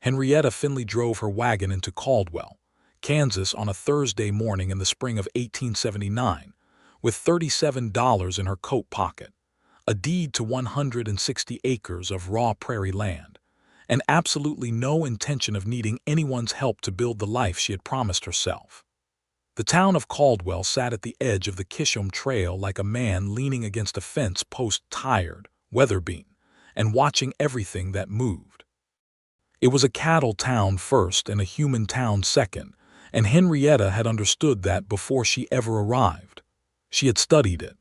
Henrietta Finley drove her wagon into Caldwell, Kansas on a Thursday morning in the spring of 1879, with $37 in her coat pocket, a deed to 160 acres of raw prairie land, and absolutely no intention of needing anyone's help to build the life she had promised herself. The town of Caldwell sat at the edge of the Kishom Trail like a man leaning against a fence post, tired, weather-beaten, and watching everything that moved. It was a cattle town first and a human town second, and Henrietta had understood that before she ever arrived. She had studied it.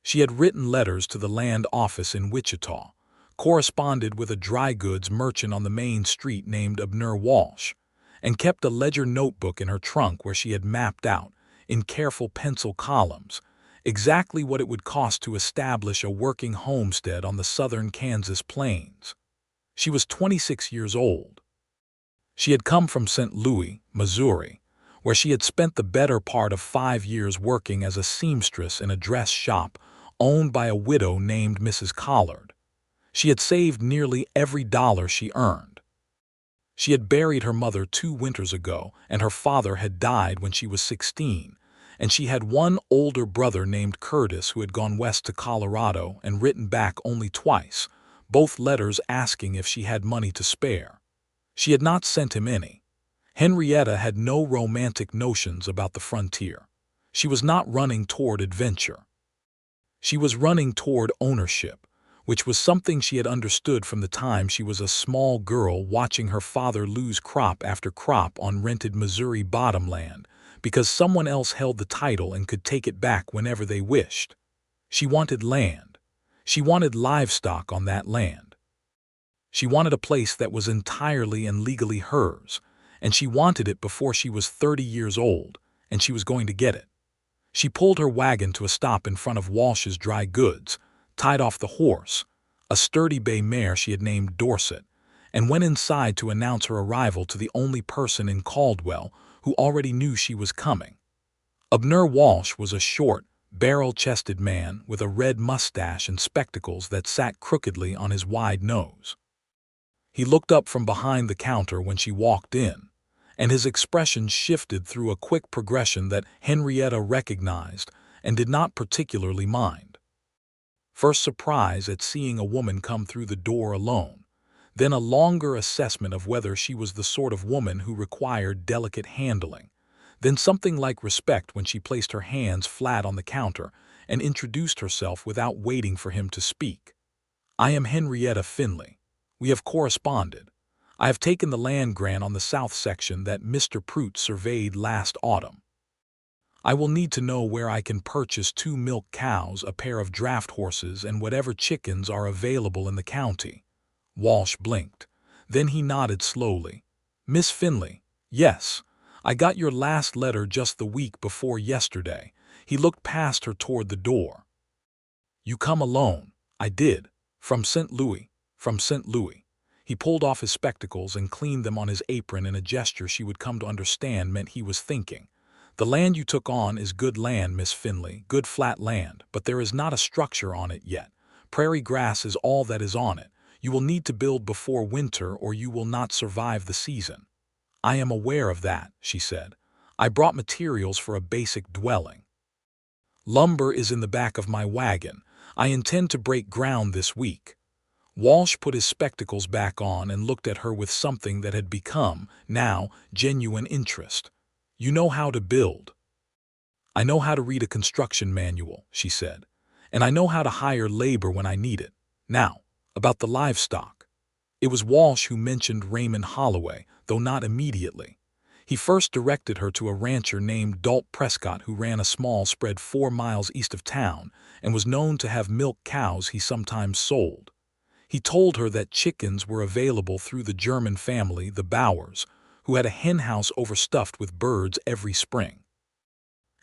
She had written letters to the land office in Wichita, corresponded with a dry goods merchant on the main street named Abner Walsh, and kept a ledger notebook in her trunk where she had mapped out, in careful pencil columns, exactly what it would cost to establish a working homestead on the southern Kansas plains. She was 26 years old. She had come from St. Louis, Missouri, where she had spent the better part of 5 years working as a seamstress in a dress shop owned by a widow named Mrs. Collard. She had saved nearly every dollar she earned. She had buried her mother 2 winters ago, and her father had died when she was 16, and she had one older brother named Curtis who had gone west to Colorado and written back only twice, both letters asking if she had money to spare. She had not sent him any. Henrietta had no romantic notions about the frontier. She was not running toward adventure. She was running toward ownership, which was something she had understood from the time she was a small girl watching her father lose crop after crop on rented Missouri bottomland because someone else held the title and could take it back whenever they wished. She wanted land. She wanted livestock on that land. She wanted a place that was entirely and legally hers, and she wanted it before she was 30 years old, and she was going to get it. She pulled her wagon to a stop in front of Walsh's Dry Goods, tied off the horse, a sturdy bay mare she had named Dorset, and went inside to announce her arrival to the only person in Caldwell who already knew she was coming. Abner Walsh was a short, barrel-chested man with a red mustache and spectacles that sat crookedly on his wide nose. He looked up from behind the counter when she walked in, and his expression shifted through a quick progression that Henrietta recognized and did not particularly mind. First surprise at seeing a woman come through the door alone, then a longer assessment of whether she was the sort of woman who required delicate handling, then something like respect when she placed her hands flat on the counter and introduced herself without waiting for him to speak. "I am Henrietta Finley. We have corresponded. I have taken the land grant on the south section that Mr. Prout surveyed last autumn. I will need to know where I can purchase 2 milk cows, a pair of draft horses, and whatever chickens are available in the county." Walsh blinked. Then he nodded slowly. "Miss Finley, yes. I got your last letter just the week before yesterday." He looked past her toward the door. "You come alone." "I did. From St. Louis. From St. Louis." He pulled off his spectacles and cleaned them on his apron in a gesture she would come to understand meant he was thinking. "The land you took on is good land, Miss Finley, good flat land, but there is not a structure on it yet. Prairie grass is all that is on it. You will need to build before winter or you will not survive the season." "I am aware of that," she said. "I brought materials for a basic dwelling. Lumber is in the back of my wagon. I intend to break ground this week." Walsh put his spectacles back on and looked at her with something that had become, now, genuine interest. "You know how to build." "I know how to read a construction manual," she said, "and I know how to hire labor when I need it. Now, about the livestock." It was Walsh who mentioned Raymond Holloway, though not immediately. He first directed her to a rancher named Dalt Prescott who ran a small spread 4 miles east of town and was known to have milk cows he sometimes sold. He told her that chickens were available through the German family, the Bowers, who had a henhouse overstuffed with birds every spring.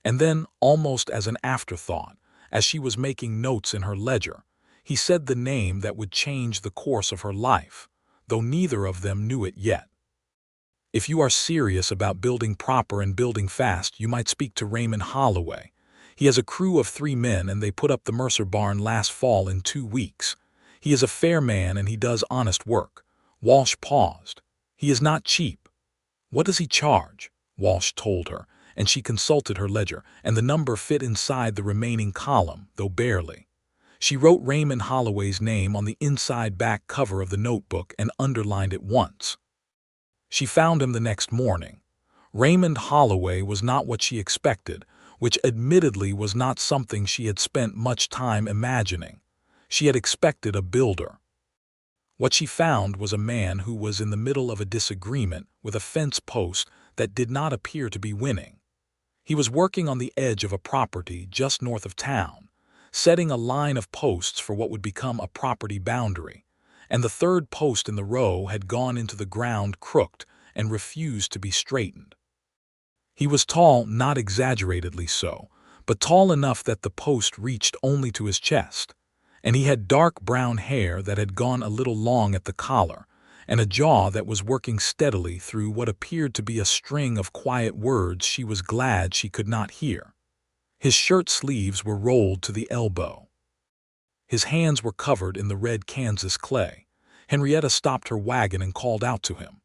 And then, almost as an afterthought, as she was making notes in her ledger, he said the name that would change the course of her life, though neither of them knew it yet. "If you are serious about building proper and building fast, you might speak to Raymond Holloway. He has a crew of 3 men and they put up the Mercer barn last fall in 2 weeks. He is a fair man and he does honest work." Walsh paused. He is not cheap. What does he charge? Walsh told her, and she consulted her ledger, and the number fit inside the remaining column, though barely. She wrote Raymond Holloway's name on the inside back cover of the notebook and underlined it once. She found him the next morning. Raymond Holloway was not what she expected, which admittedly was not something she had spent much time imagining. She had expected a builder. What she found was a man who was in the middle of a disagreement with a fence post that did not appear to be winning. He was working on the edge of a property just north of town, setting a line of posts for what would become a property boundary, and the third post in the row had gone into the ground crooked and refused to be straightened. He was tall, not exaggeratedly so, but tall enough that the post reached only to his chest, and he had dark brown hair that had gone a little long at the collar, and a jaw that was working steadily through what appeared to be a string of quiet words she was glad she could not hear. His shirt sleeves were rolled to the elbow. His hands were covered in the red Kansas clay. Henrietta stopped her wagon and called out to him.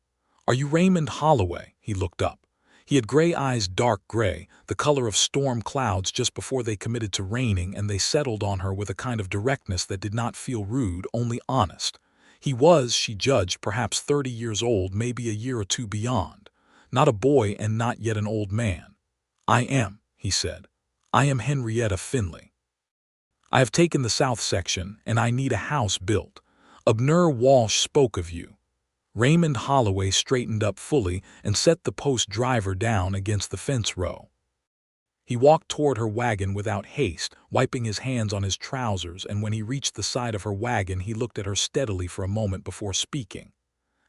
"Are you Raymond Holloway?" He looked up. He had gray eyes, dark gray, the color of storm clouds just before they committed to raining, and they settled on her with a kind of directness that did not feel rude, only honest. He was, she judged, perhaps 30 years old, maybe a year or two beyond. Not a boy and not yet an old man. "I am," he said. "I am Henrietta Finley. I have taken the south section, and I need a house built. Abner Walsh spoke of you." Raymond Holloway straightened up fully and set the post driver down against the fence row. He walked toward her wagon without haste, wiping his hands on his trousers, and when he reached the side of her wagon he looked at her steadily for a moment before speaking.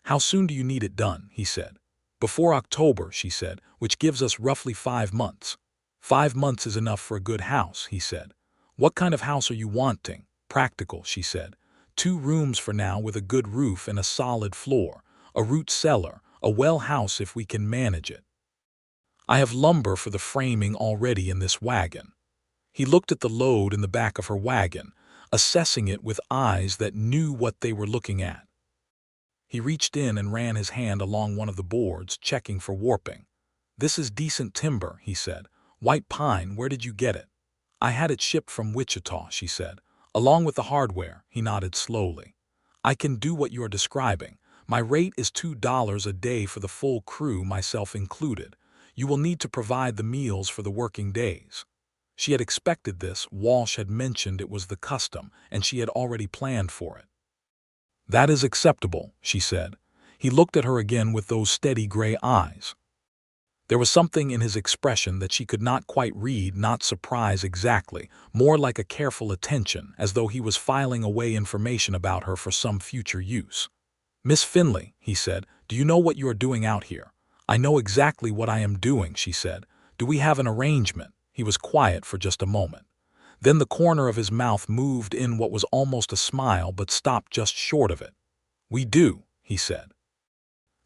"How soon do you need it done?" he said. "Before October," she said, "which gives us roughly 5 months. 5 months is enough for a good house," he said. "What kind of house are you wanting?" "Practical," she said. 2 rooms for now with a good roof and a solid floor, a root cellar, a well house if we can manage it. I have lumber for the framing already in this wagon." He looked at the load in the back of her wagon, assessing it with eyes that knew what they were looking at. He reached in and ran his hand along one of the boards, checking for warping. "This is decent timber," he said. "White pine, where did you get it?" "I had it shipped from Wichita," she said. "Along with the hardware," he nodded slowly. "I can do what you are describing. My rate is $2 a day for the full crew, myself included. You will need to provide the meals for the working days." She had expected this. Walsh had mentioned it was the custom, and she had already planned for it. "That is acceptable," she said. He looked at her again with those steady gray eyes. There was something in his expression that she could not quite read, not surprise exactly, more like a careful attention, as though he was filing away information about her for some future use. "Miss Finley," he said, "do you know what you are doing out here?" "I know exactly what I am doing," she said. "Do we have an arrangement?" He was quiet for just a moment. Then the corner of his mouth moved in what was almost a smile but stopped just short of it. "We do," he said.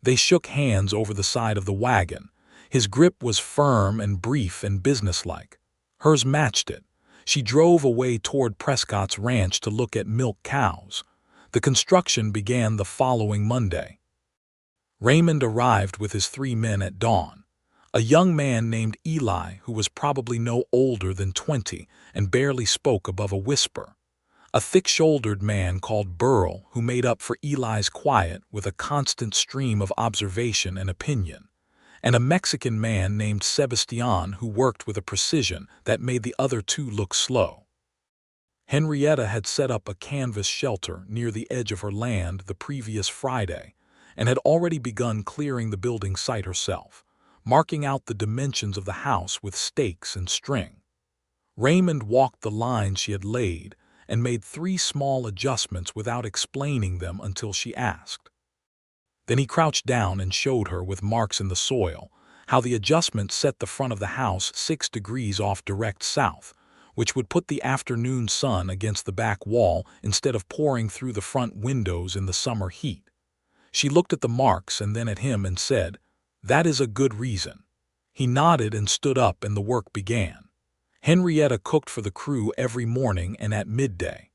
They shook hands over the side of the wagon. His grip was firm and brief and businesslike. Hers matched it. She drove away toward Prescott's ranch to look at milk cows. The construction began the following Monday. Raymond arrived with his 3 men at dawn. A young man named Eli, who was probably no older than 20 and barely spoke above a whisper. A thick-shouldered man called Burl, who made up for Eli's quiet with a constant stream of observation and opinion. And a Mexican man named Sebastian, who worked with a precision that made the other 2 look slow. Henrietta had set up a canvas shelter near the edge of her land the previous Friday and had already begun clearing the building site herself, marking out the dimensions of the house with stakes and string. Raymond walked the lines she had laid and made 3 small adjustments without explaining them until she asked. Then he crouched down and showed her with marks in the soil how the adjustment set the front of the house 6 degrees off direct south, which would put the afternoon sun against the back wall instead of pouring through the front windows in the summer heat. She looked at the marks and then at him and said, "That is a good reason." He nodded and stood up, and the work began. Henrietta cooked for the crew every morning and at midday.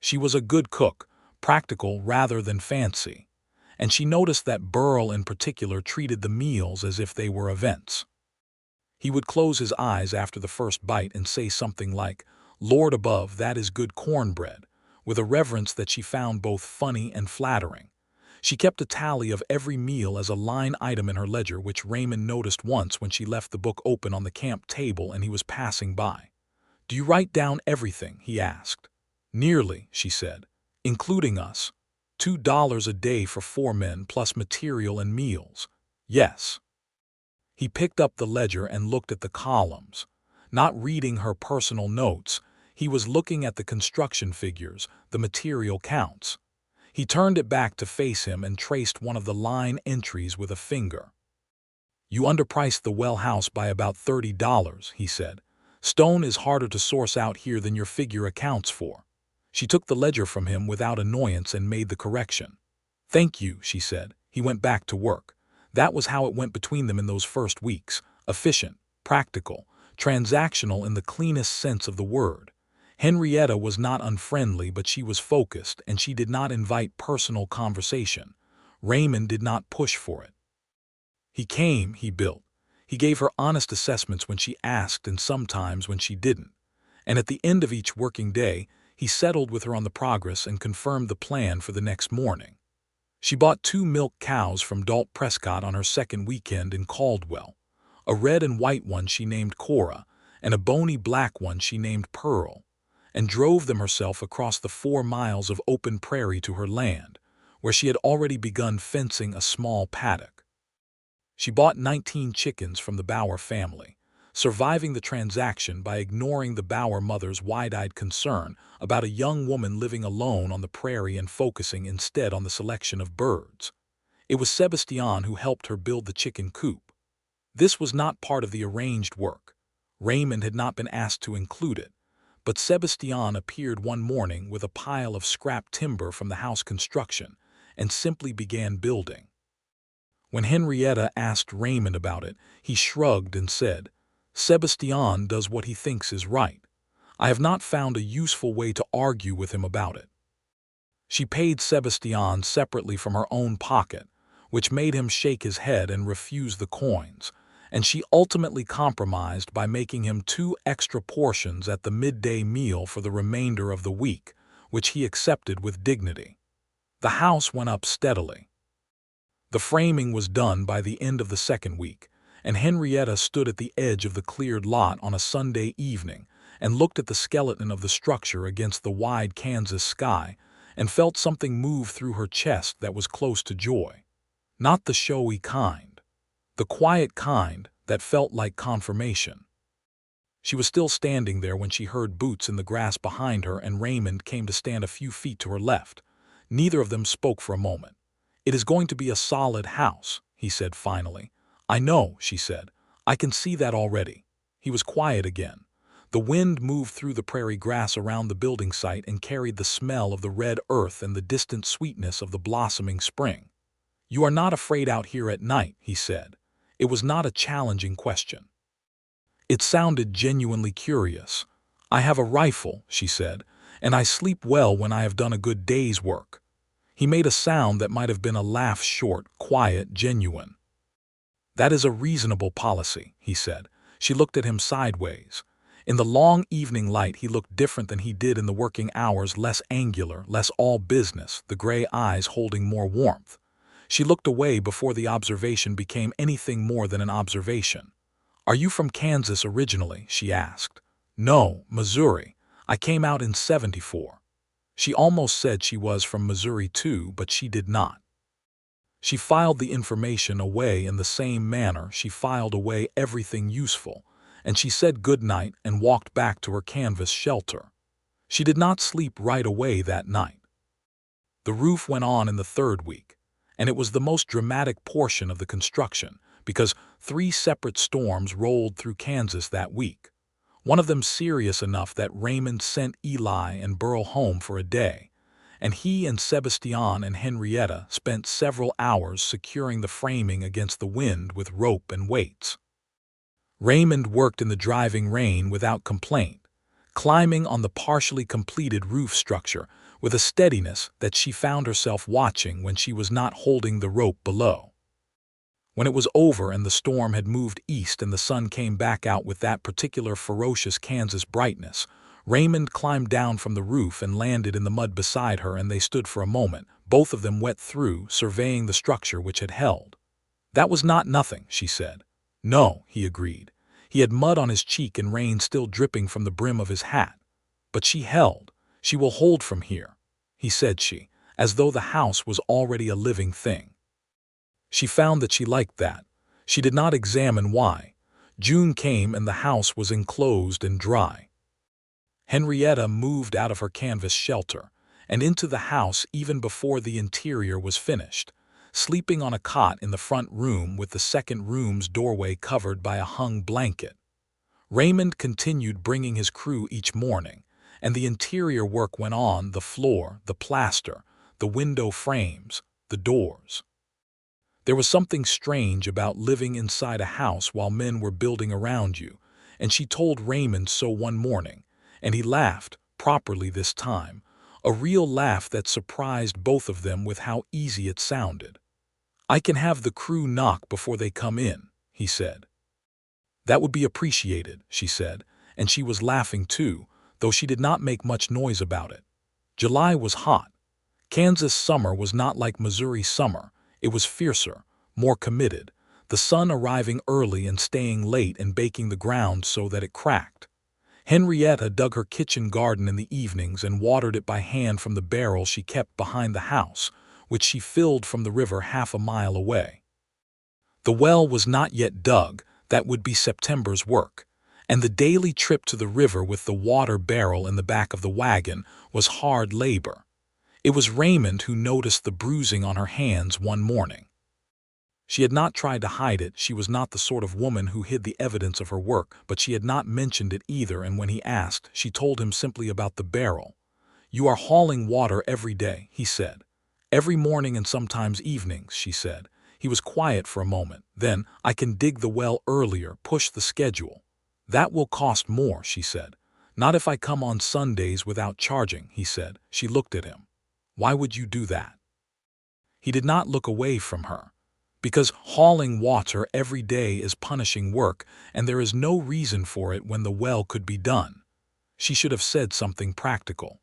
She was a good cook, practical rather than fancy, and she noticed that Burl in particular treated the meals as if they were events. He would close his eyes after the first bite and say something like, "Lord above, that is good cornbread," with a reverence that she found both funny and flattering. She kept a tally of every meal as a line item in her ledger, which Raymond noticed once when she left the book open on the camp table and he was passing by. "Do you write down everything?" he asked. "Nearly," she said, "including us. $2 a day for 4 men plus material and meals." "Yes." He picked up the ledger and looked at the columns. Not reading her personal notes, he was looking at the construction figures, the material counts. He turned it back to face him and traced one of the line entries with a finger. "You underpriced the well house by about $30, he said. "Stone is harder to source out here than your figure accounts for." She took the ledger from him without annoyance and made the correction. "Thank you," she said. He went back to work. That was how it went between them in those first weeks. Efficient, practical, transactional in the cleanest sense of the word. Henrietta was not unfriendly, but she was focused, and she did not invite personal conversation. Raymond did not push for it. He came, he built. He gave her honest assessments when she asked and sometimes when she didn't. And at the end of each working day, he settled with her on the progress and confirmed the plan for the next morning. She bought 2 milk cows from Dalt Prescott on her second weekend in Caldwell. A red and white one she named Cora, and a bony black one she named Pearl, and drove them herself across the 4 miles of open prairie to her land, where she had already begun fencing a small paddock. She bought 19 chickens from the Bauer family, surviving the transaction by ignoring the Bauer mother's wide-eyed concern about a young woman living alone on the prairie and focusing instead on the selection of birds. It was Sebastian who helped her build the chicken coop. This was not part of the arranged work. Raymond had not been asked to include it, but Sebastian appeared one morning with a pile of scrap timber from the house construction and simply began building. When Henrietta asked Raymond about it, he shrugged and said, "Sebastian does what he thinks is right. I have not found a useful way to argue with him about it." She paid Sebastian separately from her own pocket, which made him shake his head and refuse the coins, and she ultimately compromised by making him 2 extra portions at the midday meal for the remainder of the week, which he accepted with dignity. The house went up steadily. The framing was done by the end of the second week, and Henrietta stood at the edge of the cleared lot on a Sunday evening and looked at the skeleton of the structure against the wide Kansas sky and felt something move through her chest that was close to joy. Not the showy kind. The quiet kind that felt like confirmation. She was still standing there when she heard boots in the grass behind her and Raymond came to stand a few feet to her left. Neither of them spoke for a moment. "It is going to be a solid house," he said finally. "I know," she said. "I can see that already." He was quiet again. The wind moved through the prairie grass around the building site and carried the smell of the red earth and the distant sweetness of the blossoming spring. "You are not afraid out here at night," he said. It was not a challenging question. It sounded genuinely curious. "I have a rifle," she said, "and I sleep well when I have done a good day's work." He made a sound that might have been a laugh, short, quiet, genuine. "That is a reasonable policy," he said. She looked at him sideways. In the long evening light he looked different than he did in the working hours, less angular, less all business, the gray eyes holding more warmth. She looked away before the observation became anything more than an observation. "Are you from Kansas originally?" she asked. "No, Missouri. I came out in '74. She almost said she was from Missouri too, but she did not. She filed the information away in the same manner she filed away everything useful, and she said good night and walked back to her canvas shelter. She did not sleep right away that night. The roof went on in the third week, and it was the most dramatic portion of the construction because 3 separate storms rolled through Kansas that week. One of them serious enough that Raymond sent Eli and Burl home for a day, and he and Sebastian and Henrietta spent several hours securing the framing against the wind with rope and weights. Raymond worked in the driving rain without complaint, climbing on the partially completed roof structure, with a steadiness that she found herself watching when she was not holding the rope below. When it was over and the storm had moved east and the sun came back out with that particular ferocious Kansas brightness, Raymond climbed down from the roof and landed in the mud beside her, and they stood for a moment, both of them wet through, surveying the structure which had held. "That was not nothing," she said. "No," he agreed. He had mud on his cheek and rain still dripping from the brim of his hat. "But she held. She will hold from here," he said, as though the house was already a living thing. She found that she liked that. She did not examine why. June came and the house was enclosed and dry. Henrietta moved out of her canvas shelter and into the house even before the interior was finished, sleeping on a cot in the front room with the second room's doorway covered by a hung blanket. Raymond continued bringing his crew each morning, and the interior work went on: the floor, the plaster, the window frames, the doors. There was something strange about living inside a house while men were building around you, and she told Raymond so one morning, and he laughed, properly this time, a real laugh that surprised both of them with how easy it sounded. "I can have the crew knock before they come in," he said. "That would be appreciated," she said, and she was laughing too, though she did not make much noise about it. July was hot. Kansas summer was not like Missouri summer. It was fiercer, more committed, the sun arriving early and staying late and baking the ground so that it cracked. Henrietta dug her kitchen garden in the evenings and watered it by hand from the barrel she kept behind the house, which she filled from the river half a mile away. The well was not yet dug. That would be September's work, and the daily trip to the river with the water barrel in the back of the wagon was hard labor. It was Raymond who noticed the bruising on her hands one morning. She had not tried to hide it. She was not the sort of woman who hid the evidence of her work, but she had not mentioned it either, and when he asked, she told him simply about the barrel. "You are hauling water every day," he said. "Every morning and sometimes evenings," she said. He was quiet for a moment. Then, "I can dig the well earlier, push the schedule." "That will cost more," she said. "Not if I come on Sundays without charging," he said. She looked at him. "Why would you do that?" He did not look away from her. "Because hauling water every day is punishing work, and there is no reason for it when the well could be done." She should have said something practical.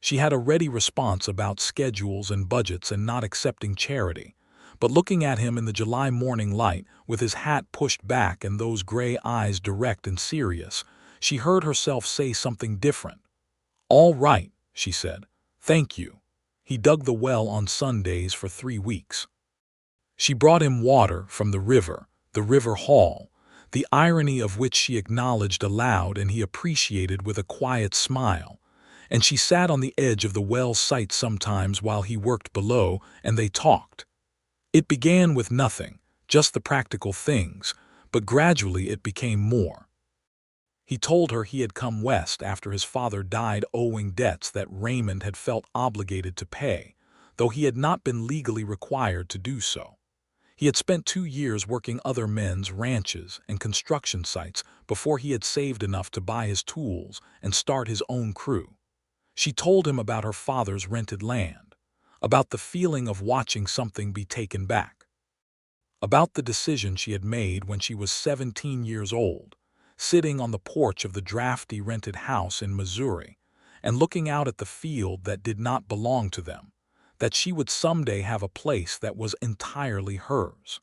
She had a ready response about schedules and budgets and not accepting charity, but looking at him in the July morning light, with his hat pushed back and those gray eyes direct and serious, she heard herself say something different. "All right," she said. "Thank you." He dug the well on Sundays for 3 weeks. She brought him water from the river haul, the irony of which she acknowledged aloud and he appreciated with a quiet smile, and she sat on the edge of the well site sometimes while he worked below, and they talked. It began with nothing, just the practical things, but gradually it became more. He told her he had come west after his father died owing debts that Raymond had felt obligated to pay, though he had not been legally required to do so. He had spent 2 years working other men's ranches and construction sites before he had saved enough to buy his tools and start his own crew. She told him about her father's rented land, about the feeling of watching something be taken back, about the decision she had made when she was 17 years old, sitting on the porch of the drafty rented house in Missouri and looking out at the field that did not belong to them, that she would someday have a place that was entirely hers.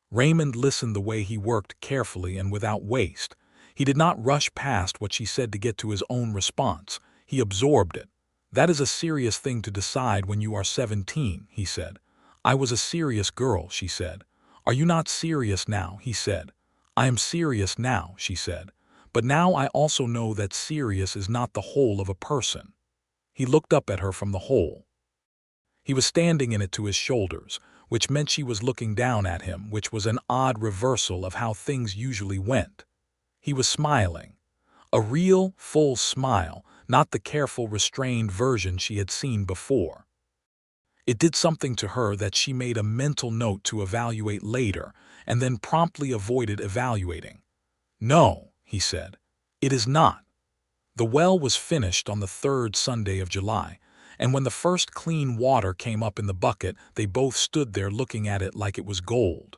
Raymond listened the way he worked, carefully and without waste. He did not rush past what she said to get to his own response. He absorbed it. "That is a serious thing to decide when you are 17, he said. "I was a serious girl," she said. "Are you not serious now?" he said. "I am serious now," she said. "But now I also know that serious is not the whole of a person." He looked up at her from the hole. He was standing in it to his shoulders, which meant she was looking down at him, which was an odd reversal of how things usually went. He was smiling. A real, full smile, not the careful, restrained version she had seen before. It did something to her that she made a mental note to evaluate later, and then promptly avoided evaluating. "No," he said, "it is not." The well was finished on the third Sunday of July, and when the first clean water came up in the bucket, they both stood there looking at it like it was gold.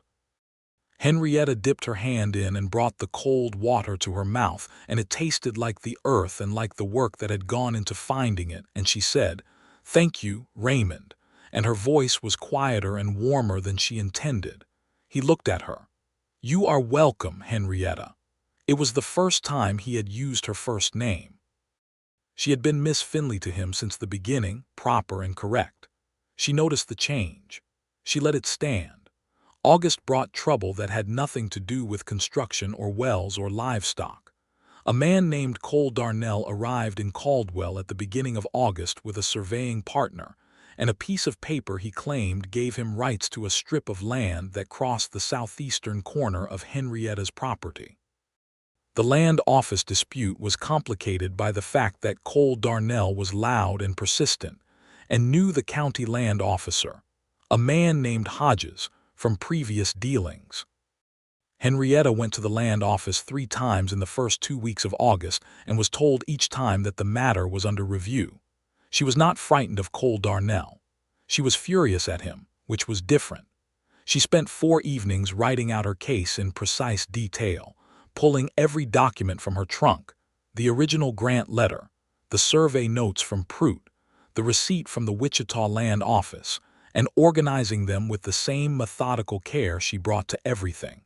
Henrietta dipped her hand in and brought the cold water to her mouth, and it tasted like the earth and like the work that had gone into finding it, and she said, "Thank you, Raymond," and her voice was quieter and warmer than she intended. He looked at her. "You are welcome, Henrietta." It was the first time he had used her first name. She had been Miss Finley to him since the beginning, proper and correct. She noticed the change. She let it stand. August brought trouble that had nothing to do with construction or wells or livestock. A man named Cole Darnell arrived in Caldwell at the beginning of August with a surveying partner, and a piece of paper he claimed gave him rights to a strip of land that crossed the southeastern corner of Henrietta's property. The land office dispute was complicated by the fact that Cole Darnell was loud and persistent, and knew the county land officer, a man named Hodges, from previous dealings. Henrietta went to the land office 3 times in the first 2 weeks of August and was told each time that the matter was under review. She was not frightened of Cole Darnell. She was furious at him, which was different. She spent 4 evenings writing out her case in precise detail, pulling every document from her trunk, the original grant letter, the survey notes from Prout, the receipt from the Wichita land office, and organizing them with the same methodical care she brought to everything.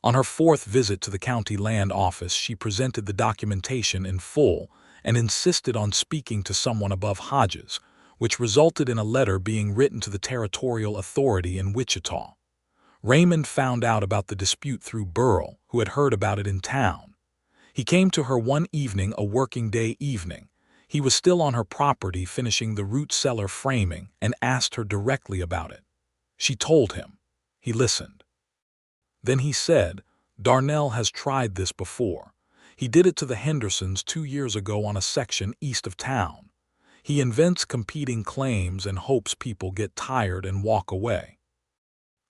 On her 4th visit to the county land office, she presented the documentation in full and insisted on speaking to someone above Hodges, which resulted in a letter being written to the territorial authority in Wichita. Raymond found out about the dispute through Burrell, who had heard about it in town. He came to her one evening, a working day evening. He was still on her property finishing the root cellar framing, and asked her directly about it. She told him. He listened. Then he said, "Darnell has tried this before. He did it to the Hendersons 2 years ago on a section east of town. He invents competing claims and hopes people get tired and walk away."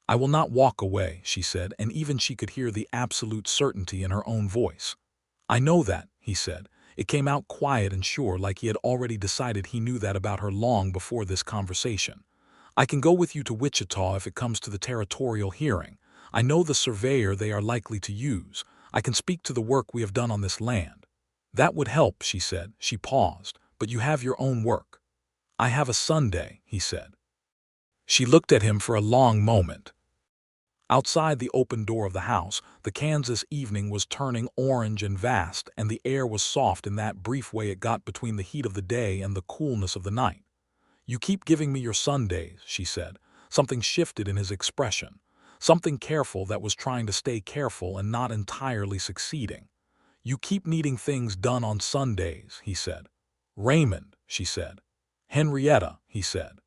"I will not walk away," she said, and even she could hear the absolute certainty in her own voice. "I know that," he said. It came out quiet and sure, like he had already decided he knew that about her long before this conversation. "I can go with you to Wichita if it comes to the territorial hearing. I know the surveyor they are likely to use. I can speak to the work we have done on this land." "That would help," she said. She paused. "But you have your own work." "I have a Sunday," he said. She looked at him for a long moment. Outside the open door of the house, the Kansas evening was turning orange and vast, and the air was soft in that brief way it got between the heat of the day and the coolness of the night. "You keep giving me your Sundays," she said. Something shifted in his expression. Something careful that was trying to stay careful and not entirely succeeding. "You keep needing things done on Sundays," he said. "Raymond," she said. "Henrietta," he said.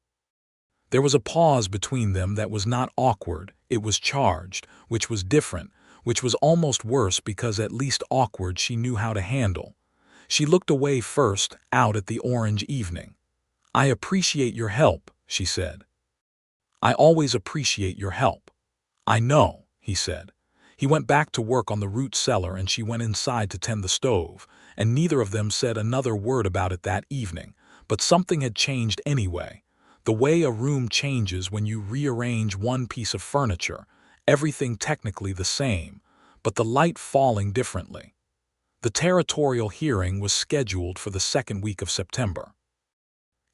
There was a pause between them that was not awkward, it was charged, which was different, which was almost worse because at least awkward she knew how to handle. She looked away first, out at the orange evening. "I appreciate your help," she said. "I always appreciate your help." "I know," he said. He went back to work on the root cellar and she went inside to tend the stove, and neither of them said another word about it that evening, but something had changed anyway. The way a room changes when you rearrange one piece of furniture, everything technically the same, but the light falling differently. The territorial hearing was scheduled for the 2nd week of September.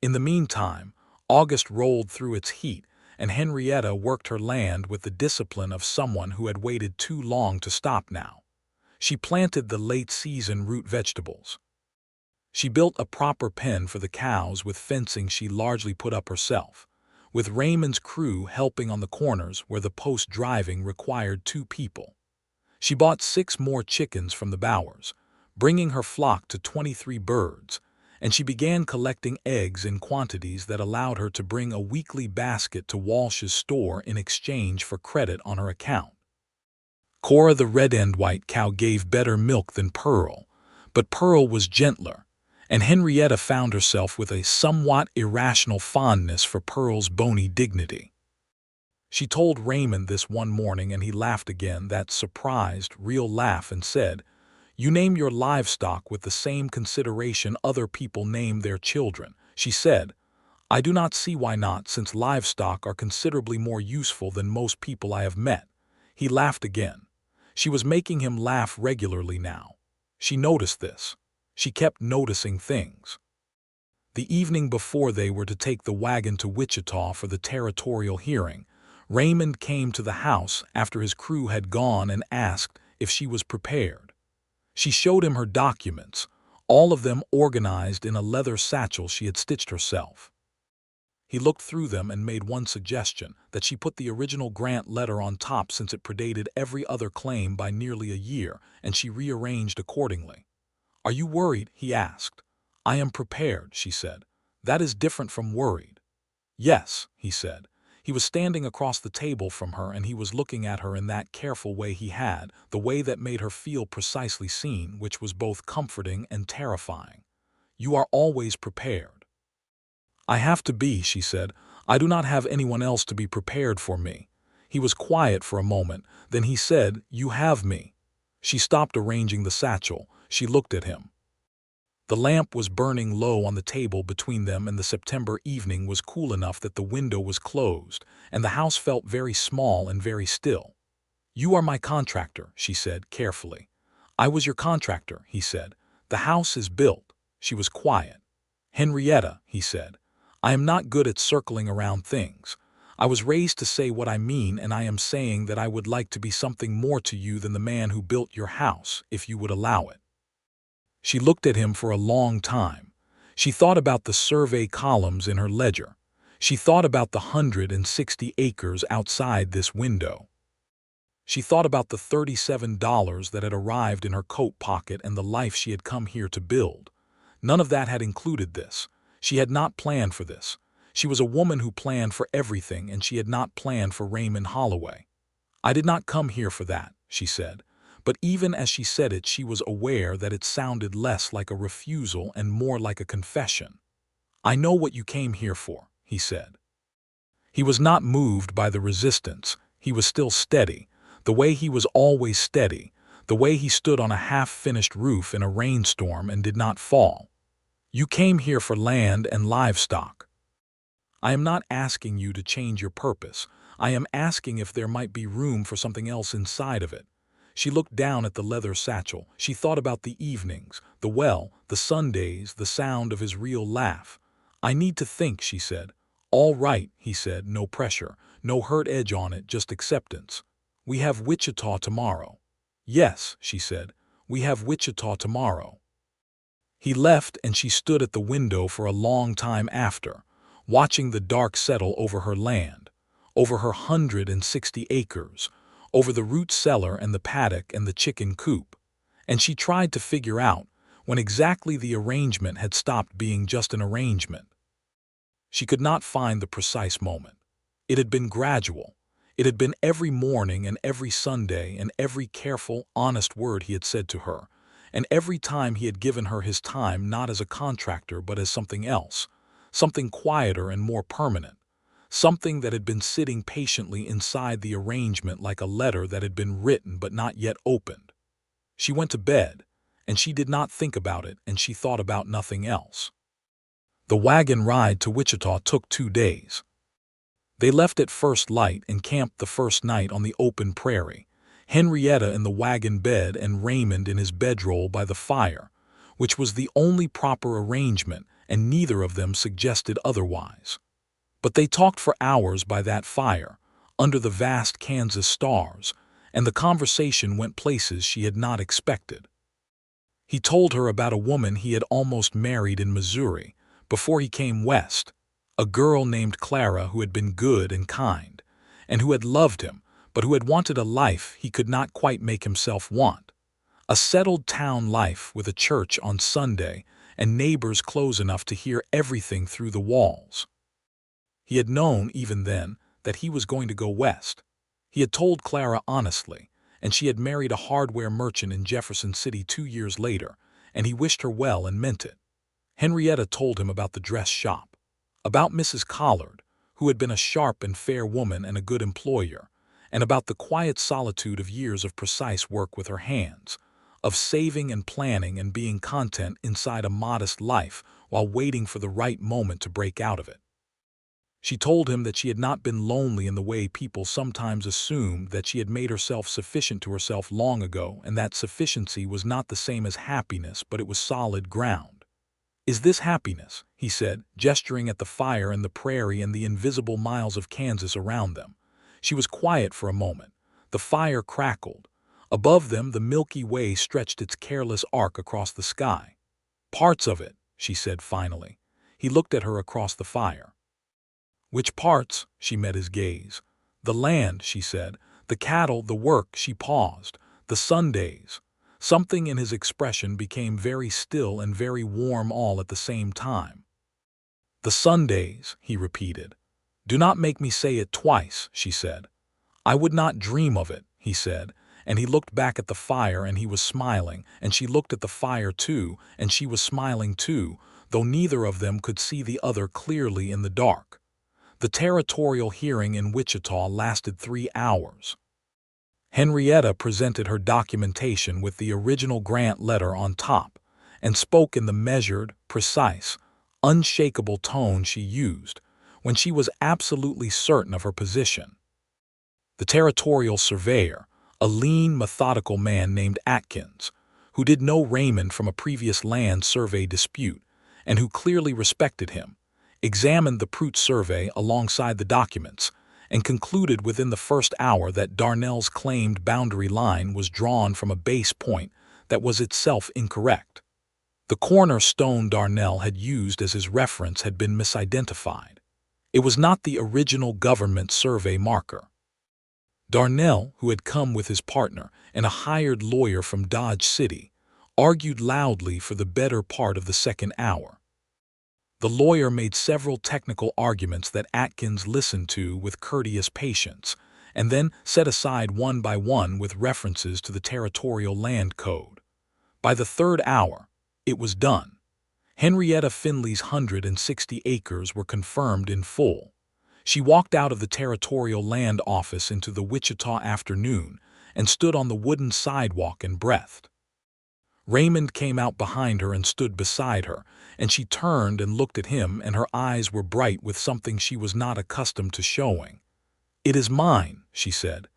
In the meantime, August rolled through its heat, and Henrietta worked her land with the discipline of someone who had waited too long to stop now. She planted the late-season root vegetables. She built a proper pen for the cows with fencing she largely put up herself, with Raymond's crew helping on the corners where the post-driving required 2 people. She bought 6 more chickens from the Bowers, bringing her flock to 23 birds, and she began collecting eggs in quantities that allowed her to bring a weekly basket to Walsh's store in exchange for credit on her account. Cora the red-end white cow gave better milk than Pearl, but Pearl was gentler, and Henrietta found herself with a somewhat irrational fondness for Pearl's bony dignity. She told Raymond this one morning, and he laughed again, that surprised, real laugh, and said, You name your livestock with the same consideration other people name their children, she said. I do not see why not, since livestock are considerably more useful than most people I have met. He laughed again. She was making him laugh regularly now. She noticed this. She kept noticing things. The evening before they were to take the wagon to Wichita for the territorial hearing, Raymond came to the house after his crew had gone and asked if she was prepared. She showed him her documents, all of them organized in a leather satchel she had stitched herself. He looked through them and made one suggestion, that she put the original grant letter on top since it predated every other claim by nearly a year, and she rearranged accordingly. Are you worried? He asked. I am prepared, she said. That is different from worried. Yes, he said. He was standing across the table from her and he was looking at her in that careful way he had, the way that made her feel precisely seen, which was both comforting and terrifying. You are always prepared. I have to be, she said. I do not have anyone else to be prepared for me. He was quiet for a moment, then he said, You have me. She stopped arranging the satchel. She looked at him. The lamp was burning low on the table between them, and the September evening was cool enough that the window was closed, and the house felt very small and very still. You are my contractor, she said carefully. I was your contractor, he said. The house is built. She was quiet. Henrietta, he said. I am not good at circling around things. I was raised to say what I mean, and I am saying that I would like to be something more to you than the man who built your house, if you would allow it. She looked at him for a long time. She thought about the survey columns in her ledger. She thought about the 160 acres outside this window. She thought about the $37 that had arrived in her coat pocket and the life she had come here to build. None of that had included this. She had not planned for this. She was a woman who planned for everything, and she had not planned for Raymond Holloway. I did not come here for that, she said. But even as she said it, she was aware that it sounded less like a refusal and more like a confession. I know what you came here for, he said. He was not moved by the resistance. He was still steady, the way he was always steady, the way he stood on a half-finished roof in a rainstorm and did not fall. You came here for land and livestock. I am not asking you to change your purpose. I am asking if there might be room for something else inside of it. She looked down at the leather satchel. She thought about the evenings, the well, the Sundays, the sound of his real laugh. I need to think, she said. All right, he said, no pressure, no hurt edge on it, just acceptance. We have Wichita tomorrow. Yes, she said, we have Wichita tomorrow. He left and she stood at the window for a long time after, watching the dark settle over her land, over her 160 acres, over the root cellar and the paddock and the chicken coop, and she tried to figure out when exactly the arrangement had stopped being just an arrangement. She could not find the precise moment. It had been gradual. It had been every morning and every Sunday and every careful, honest word he had said to her, and every time he had given her his time not as a contractor but as something else, something quieter and more permanent. Something that had been sitting patiently inside the arrangement like a letter that had been written but not yet opened. She went to bed, and she did not think about it, and she thought about nothing else. The wagon ride to Wichita took 2 days. They left at first light and camped the first night on the open prairie, Henrietta in the wagon bed and Raymond in his bedroll by the fire, which was the only proper arrangement, and neither of them suggested otherwise. But they talked for hours by that fire, under the vast Kansas stars, and the conversation went places she had not expected. He told her about a woman he had almost married in Missouri, before he came west, a girl named Clara who had been good and kind, and who had loved him, but who had wanted a life he could not quite make himself want. A settled town life with a church on Sunday and neighbors close enough to hear everything through the walls. He had known, even then, that he was going to go west. He had told Clara honestly, and she had married a hardware merchant in Jefferson City 2 years later, and he wished her well and meant it. Henrietta told him about the dress shop, about Mrs. Collard, who had been a sharp and fair woman and a good employer, and about the quiet solitude of years of precise work with her hands, of saving and planning and being content inside a modest life while waiting for the right moment to break out of it. She told him that she had not been lonely in the way people sometimes assumed, that she had made herself sufficient to herself long ago, and that sufficiency was not the same as happiness, but it was solid ground. "Is this happiness?" he said, gesturing at the fire and the prairie and the invisible miles of Kansas around them. She was quiet for a moment. The fire crackled. Above them, the Milky Way stretched its careless arc across the sky. "Parts of it," she said finally. He looked at her across the fire. "Which parts?" She met his gaze. "The land," she said. "The cattle, the work." She paused. "The Sundays." Something in his expression became very still and very warm all at the same time. "The Sundays," he repeated. "Do not make me say it twice," she said. "I would not dream of it," he said, and he looked back at the fire and he was smiling, and she looked at the fire too, and she was smiling too, though neither of them could see the other clearly in the dark. The territorial hearing in Wichita lasted 3 hours. Henrietta presented her documentation with the original grant letter on top, and spoke in the measured, precise, unshakable tone she used when she was absolutely certain of her position. The territorial surveyor, a lean, methodical man named Atkins, who did know Raymond from a previous land survey dispute, and who clearly respected him, examined the Prout survey alongside the documents, and concluded within the first hour that Darnell's claimed boundary line was drawn from a base point that was itself incorrect. The cornerstone Darnell had used as his reference had been misidentified. It was not the original government survey marker. Darnell, who had come with his partner and a hired lawyer from Dodge City, argued loudly for the better part of the second hour. The lawyer made several technical arguments that Atkins listened to with courteous patience, and then set aside one by one with references to the territorial land code. By the third hour, it was done. Henrietta Finley's 160 acres were confirmed in full. She walked out of the territorial land office into the Wichita afternoon and stood on the wooden sidewalk and breathed. Raymond came out behind her and stood beside her, and she turned and looked at him, and her eyes were bright with something she was not accustomed to showing. "It is mine," she said.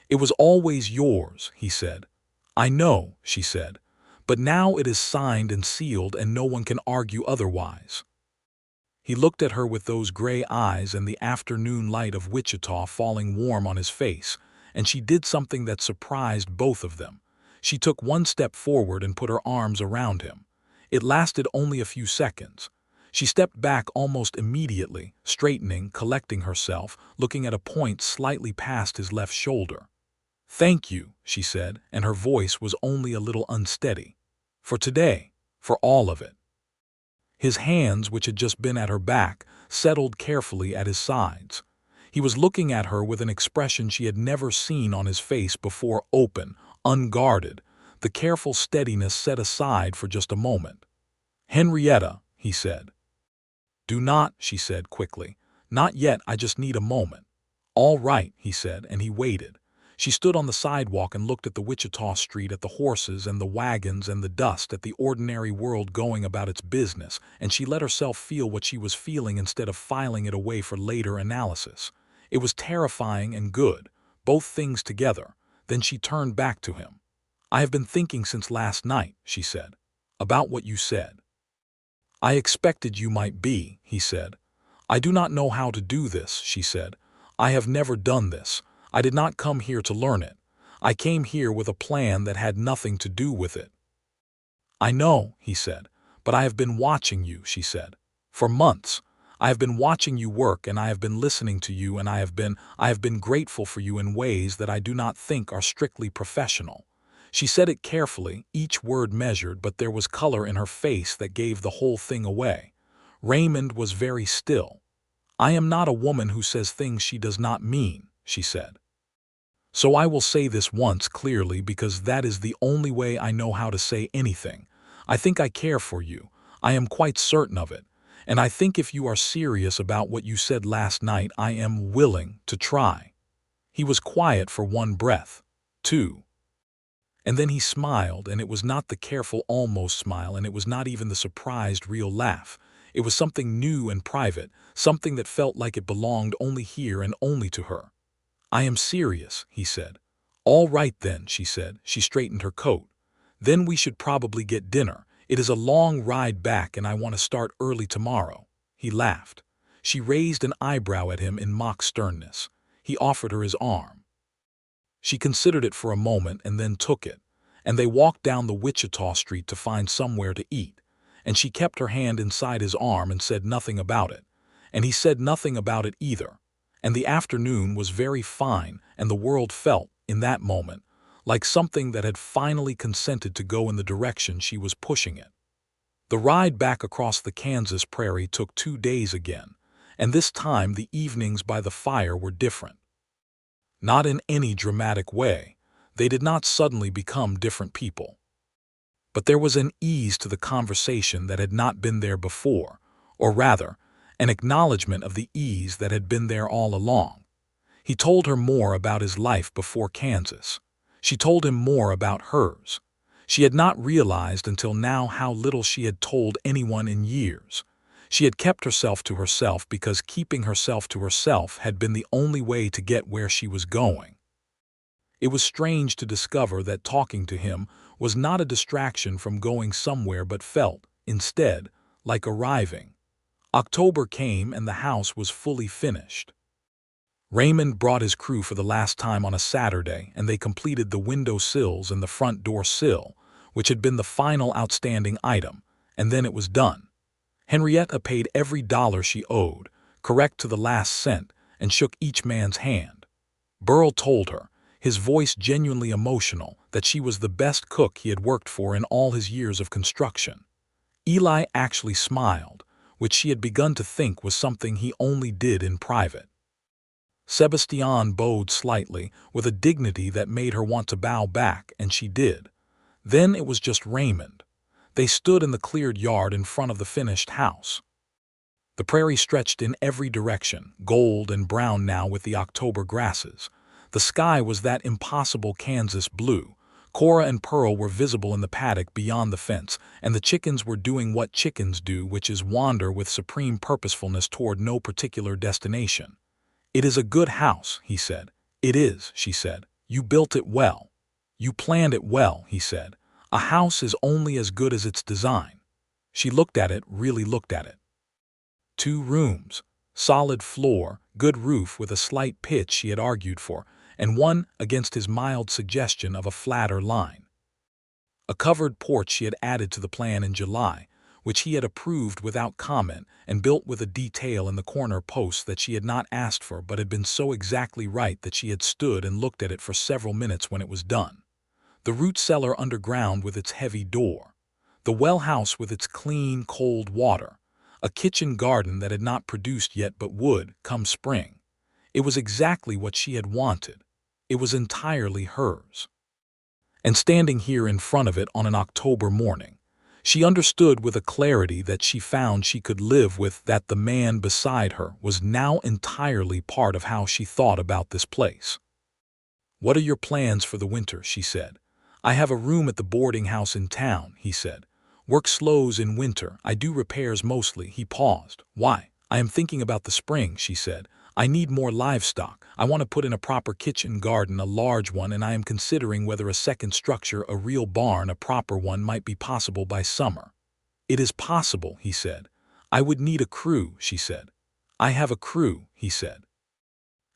"It was always yours," he said. "I know," she said, "but now it is signed and sealed and no one can argue otherwise." He looked at her with those gray eyes and the afternoon light of Wichita falling warm on his face, and she did something that surprised both of them. She took one step forward and put her arms around him. It lasted only a few seconds. She stepped back almost immediately, straightening, collecting herself, looking at a point slightly past his left shoulder. "Thank you," she said, and her voice was only a little unsteady. "For today, for all of it." His hands, which had just been at her back, settled carefully at his sides. He was looking at her with an expression she had never seen on his face before, open, unguarded, the careful steadiness set aside for just a moment. "Henrietta," he said. "Do not," she said quickly. "Not yet, I just need a moment." "All right," he said, and he waited. She stood on the sidewalk and looked at the Wichita street, at the horses and the wagons and the dust, at the ordinary world going about its business, and she let herself feel what she was feeling instead of filing it away for later analysis. It was terrifying and good, both things together. Then she turned back to him. "I have been thinking since last night," she said, "about what you said." "I expected you might be," he said. "I do not know how to do this," she said. "I have never done this. I did not come here to learn it. I came here with a plan that had nothing to do with it." "I know," he said, "but I have been watching you," she said. "For months. I have been watching you work, and I have been listening to you, and I have been grateful for you in ways that I do not think are strictly professional." She said it carefully, each word measured, but there was color in her face that gave the whole thing away. Raymond was very still. "I am not a woman who says things she does not mean," she said. "So I will say this once clearly, because that is the only way I know how to say anything. I think I care for you. I am quite certain of it. And I think if you are serious about what you said last night, I am willing to try." He was quiet for one breath. 2. And then he smiled, and it was not the careful almost smile, and it was not even the surprised real laugh. It was something new and private, something that felt like it belonged only here and only to her. "I am serious," he said. "All right then," she said. She straightened her coat. "Then we should probably get dinner. It is a long ride back and I want to start early tomorrow." He laughed. She raised an eyebrow at him in mock sternness. He offered her his arm. She considered it for a moment and then took it, and they walked down the Wichita Street to find somewhere to eat, and she kept her hand inside his arm and said nothing about it, and he said nothing about it either, and the afternoon was very fine, and the world felt, in that moment, like something that had finally consented to go in the direction she was pushing it. The ride back across the Kansas prairie took 2 days again, and this time the evenings by the fire were different. Not in any dramatic way. They did not suddenly become different people. But there was an ease to the conversation that had not been there before, or rather, an acknowledgement of the ease that had been there all along. He told her more about his life before Kansas. She told him more about hers. She had not realized until now how little she had told anyone in years. She had kept herself to herself because keeping herself to herself had been the only way to get where she was going. It was strange to discover that talking to him was not a distraction from going somewhere but felt, instead, like arriving. October came and the house was fully finished. Raymond brought his crew for the last time on a Saturday, and they completed the window sills and the front door sill, which had been the final outstanding item, and then it was done. Henrietta paid every dollar she owed, correct to the last cent, and shook each man's hand. Burl told her, his voice genuinely emotional, that she was the best cook he had worked for in all his years of construction. Eli actually smiled, which she had begun to think was something he only did in private. Sebastian bowed slightly, with a dignity that made her want to bow back, and she did. Then it was just Raymond. They stood in the cleared yard in front of the finished house. The prairie stretched in every direction, gold and brown now with the October grasses. The sky was that impossible Kansas blue. Cora and Pearl were visible in the paddock beyond the fence, and the chickens were doing what chickens do, which is wander with supreme purposefulness toward no particular destination. "It is a good house," he said. "It is," she said. "You built it well. You planned it well," he said. "A house is only as good as its design." She looked at it, really looked at it. 2 rooms, solid floor, good roof with a slight pitch she had argued for, and one against his mild suggestion of a flatter line. A covered porch she had added to the plan in July, which he had approved without comment, and built with a detail in the corner posts that she had not asked for but had been so exactly right that she had stood and looked at it for several minutes when it was done. The root cellar underground with its heavy door. The well house with its clean, cold water. A kitchen garden that had not produced yet but would, come spring. It was exactly what she had wanted. It was entirely hers. And standing here in front of it on an October morning, she understood with a clarity that she found she could live with, that the man beside her was now entirely part of how she thought about this place. "What are your plans for the winter?" she said. "I have a room at the boarding house in town," he said. "Work slows in winter. I do repairs mostly." He paused. "Why?" "I am thinking about the spring," she said. "I need more livestock. I want to put in a proper kitchen garden, a large one, and I am considering whether a second structure, a real barn, a proper one, might be possible by summer." "It is possible," he said. "I would need a crew," she said. "I have a crew," he said.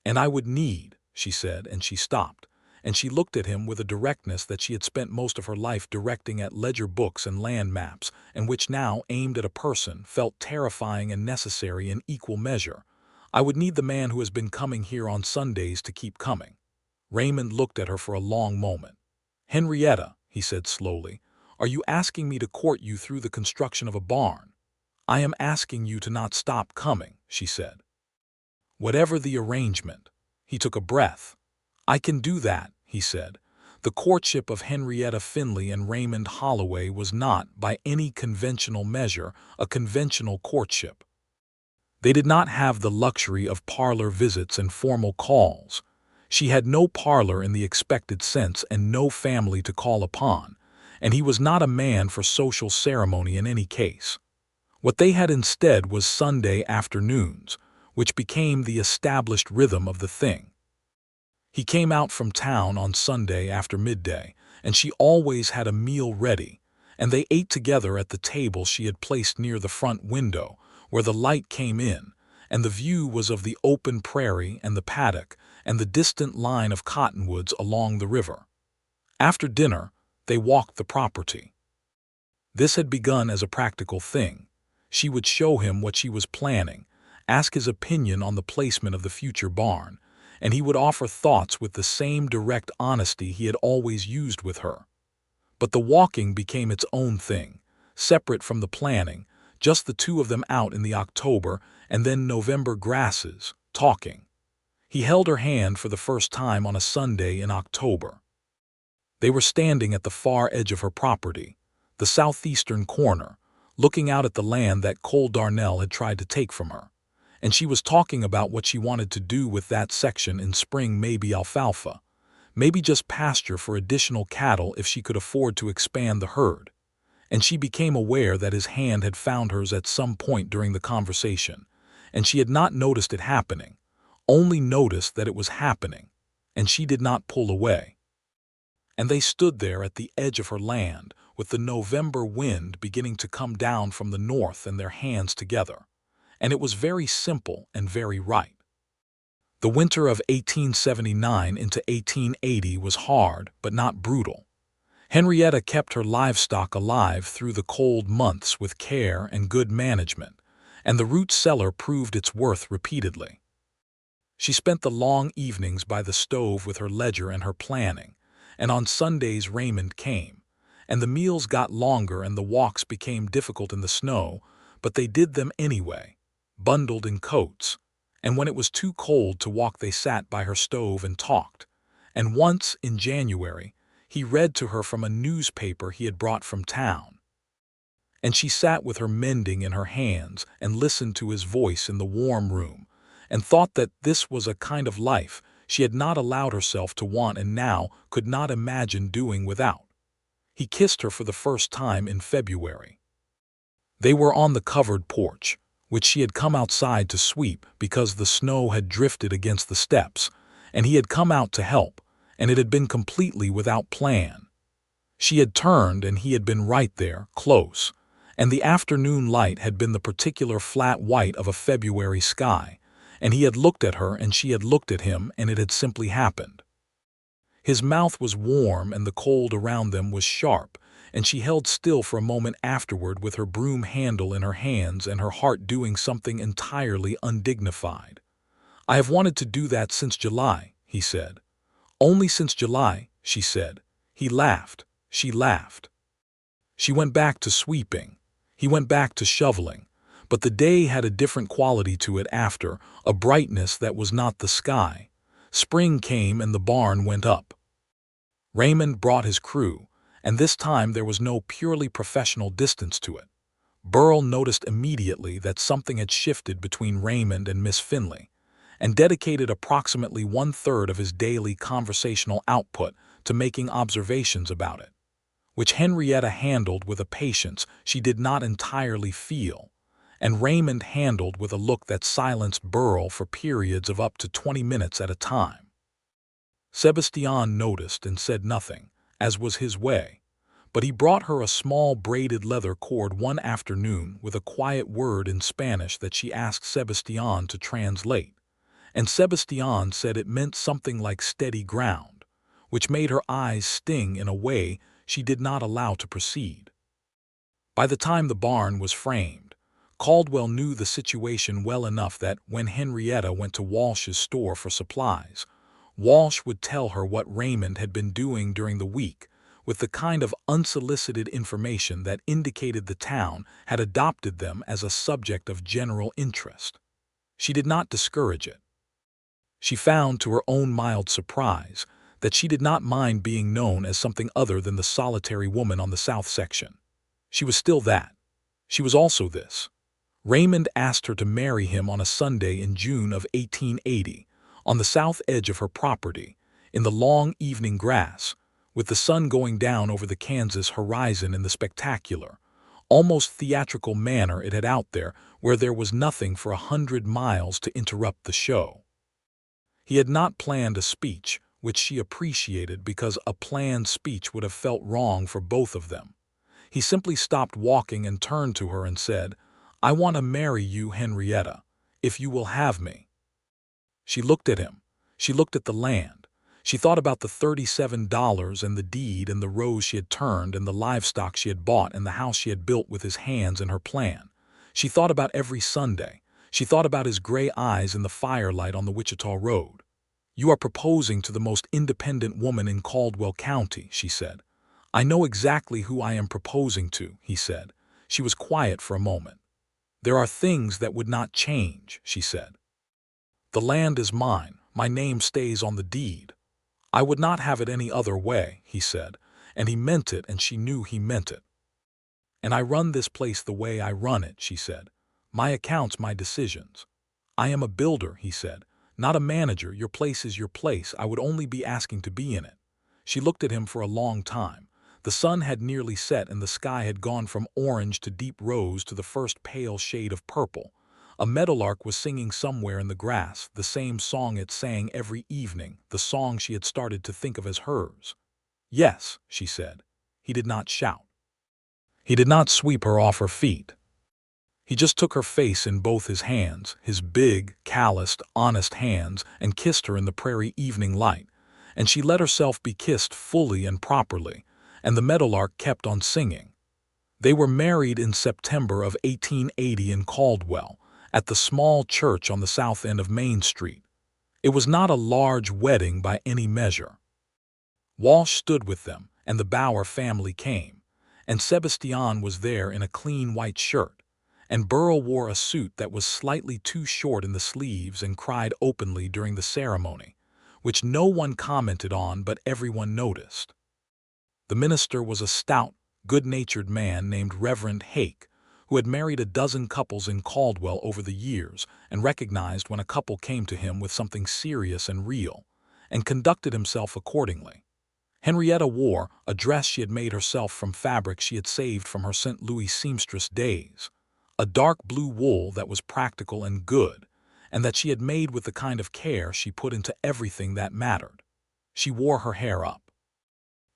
"And I would need," she said, and she stopped. And she looked at him with a directness that she had spent most of her life directing at ledger books and land maps, and which now, aimed at a person, felt terrifying and necessary in equal measure. "I would need the man who has been coming here on Sundays to keep coming." Raymond looked at her for a long moment. "Henrietta," he said slowly, "are you asking me to court you through the construction of a barn?" "I am asking you to not stop coming," she said. "Whatever the arrangement." He took a breath. "I can do that," he said. The courtship of Henrietta Finley and Raymond Holloway was not, by any conventional measure, a conventional courtship. They did not have the luxury of parlor visits and formal calls. She had no parlor in the expected sense and no family to call upon, and he was not a man for social ceremony in any case. What they had instead was Sunday afternoons, which became the established rhythm of the thing. He came out from town on Sunday after midday, and she always had a meal ready, and they ate together at the table she had placed near the front window, where the light came in, and the view was of the open prairie and the paddock and the distant line of cottonwoods along the river. After dinner, they walked the property. This had begun as a practical thing. She would show him what she was planning, ask his opinion on the placement of the future barn, and he would offer thoughts with the same direct honesty he had always used with her. But the walking became its own thing, separate from the planning, just the two of them out in the October and then November grasses, talking. He held her hand for the first time on a Sunday in October. They were standing at the far edge of her property, the southeastern corner, looking out at the land that Cole Darnell had tried to take from her, and she was talking about what she wanted to do with that section in spring, maybe alfalfa, maybe just pasture for additional cattle if she could afford to expand the herd. And she became aware that his hand had found hers at some point during the conversation, and she had not noticed it happening, only noticed that it was happening, and she did not pull away. And they stood there at the edge of her land, with the November wind beginning to come down from the north and their hands together, and it was very simple and very right. The winter of 1879 into 1880 was hard but not brutal. Henrietta kept her livestock alive through the cold months with care and good management, and the root cellar proved its worth repeatedly. She spent the long evenings by the stove with her ledger and her planning, and on Sundays Raymond came, and the meals got longer and the walks became difficult in the snow, but they did them anyway, bundled in coats, and when it was too cold to walk they sat by her stove and talked, and once, in January, he read to her from a newspaper he had brought from town. And she sat with her mending in her hands and listened to his voice in the warm room, and thought that this was a kind of life she had not allowed herself to want and now could not imagine doing without. He kissed her for the first time in February. They were on the covered porch, which she had come outside to sweep because the snow had drifted against the steps, and he had come out to help, and it had been completely without plan. She had turned and he had been right there, close, and the afternoon light had been the particular flat white of a February sky, and he had looked at her and she had looked at him, and it had simply happened. His mouth was warm and the cold around them was sharp, and she held still for a moment afterward with her broom handle in her hands and her heart doing something entirely undignified. "I have wanted to do that since July," he said. "Only since July," she said. He laughed. She laughed. She went back to sweeping. He went back to shoveling. But the day had a different quality to it after, a brightness that was not the sky. Spring came and the barn went up. Raymond brought his crew, and this time there was no purely professional distance to it. Burl noticed immediately that something had shifted between Raymond and Miss Finley, and dedicated approximately 1/3 of his daily conversational output to making observations about it, which Henrietta handled with a patience she did not entirely feel, and Raymond handled with a look that silenced Burl for periods of up to 20 minutes at a time. Sebastian noticed and said nothing, as was his way, but he brought her a small braided leather cord one afternoon with a quiet word in Spanish that she asked Sebastian to translate, and Sebastian said it meant something like steady ground, which made her eyes sting in a way she did not allow to proceed. By the time the barn was framed, Caldwell knew the situation well enough that when Henrietta went to Walsh's store for supplies, Walsh would tell her what Raymond had been doing during the week, with the kind of unsolicited information that indicated the town had adopted them as a subject of general interest. She did not discourage it. She found, to her own mild surprise, that she did not mind being known as something other than the solitary woman on the south section. She was still that. She was also this. Raymond asked her to marry him on a Sunday in June of 1880, on the south edge of her property, in the long evening grass, with the sun going down over the Kansas horizon in the spectacular, almost theatrical manner it had out there where there was nothing for 100 miles to interrupt the show. He had not planned a speech, which she appreciated because a planned speech would have felt wrong for both of them. He simply stopped walking and turned to her and said, "I want to marry you, Henrietta, if you will have me." She looked at him. She looked at the land. She thought about the $37 and the deed and the rows she had turned and the livestock she had bought and the house she had built with his hands and her plan. She thought about every Sunday. She thought about his gray eyes in the firelight on the Wichita Road. "You are proposing to the most independent woman in Caldwell County," she said. "I know exactly who I am proposing to," he said. She was quiet for a moment. "There are things that would not change," she said. "The land is mine. My name stays on the deed. I would not have it any other way," he said, and he meant it, and she knew he meant it. "And I run this place the way I run it," she said. "My accounts, my decisions. I am a builder," he said, "not a manager. Your place is your place. I would only be asking to be in it." She looked at him for a long time. The sun had nearly set and the sky had gone from orange to deep rose to the first pale shade of purple. A meadowlark was singing somewhere in the grass, the same song it sang every evening, the song she had started to think of as hers. "Yes," she said. He did not shout. He did not sweep her off her feet. He just took her face in both his hands, his big, calloused, honest hands, and kissed her in the prairie evening light, and she let herself be kissed fully and properly, and the meadowlark kept on singing. They were married in September of 1880 in Caldwell, at the small church on the south end of Main Street. It was not a large wedding by any measure. Walsh stood with them, and the Bauer family came, and Sebastian was there in a clean white shirt, and Burl wore a suit that was slightly too short in the sleeves and cried openly during the ceremony, which no one commented on but everyone noticed. The minister was a stout, good-natured man named Reverend Hake, who had married a dozen couples in Caldwell over the years and recognized when a couple came to him with something serious and real, and conducted himself accordingly. Henrietta wore a dress she had made herself from fabric she had saved from her St. Louis seamstress days, a dark blue wool that was practical and good, and that she had made with the kind of care she put into everything that mattered. She wore her hair up.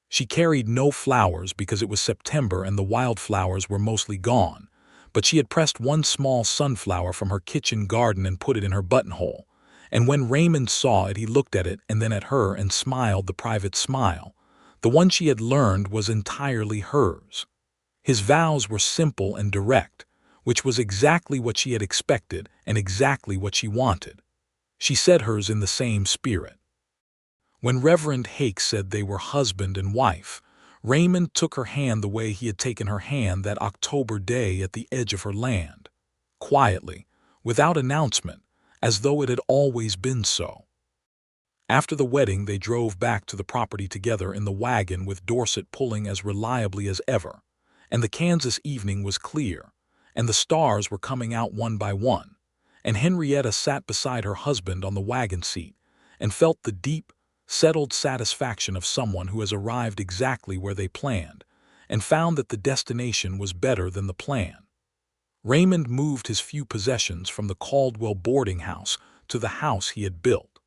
She carried no flowers because it was September and the wildflowers were mostly gone, but she had pressed one small sunflower from her kitchen garden and put it in her buttonhole, and when Raymond saw it he looked at it and then at her and smiled the private smile. The one she had learned was entirely hers. His vows were simple and direct, which was exactly what she had expected and exactly what she wanted. She said hers in the same spirit. When Reverend Hake said they were husband and wife, Raymond took her hand the way he had taken her hand that October day at the edge of her land, quietly, without announcement, as though it had always been so. After the wedding they drove back to the property together in the wagon with Dorset pulling as reliably as ever, and the Kansas evening was clear, and the stars were coming out one by one, and Henrietta sat beside her husband on the wagon seat and felt the deep, settled satisfaction of someone who has arrived exactly where they planned and found that the destination was better than the plan. Raymond moved his few possessions from the Caldwell boarding house to the house he had built.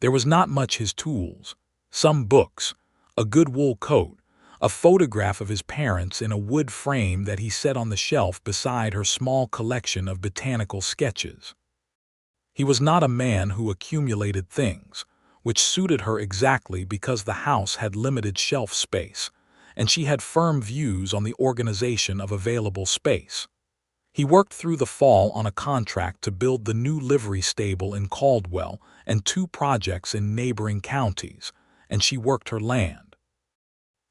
There was not much his tools, some books, a good wool coat, a photograph of his parents in a wood frame that he set on the shelf beside her small collection of botanical sketches. He was not a man who accumulated things, which suited her exactly because the house had limited shelf space, and she had firm views on the organization of available space. He worked through the fall on a contract to build the new livery stable in Caldwell and 2 projects in neighboring counties, and she worked her land.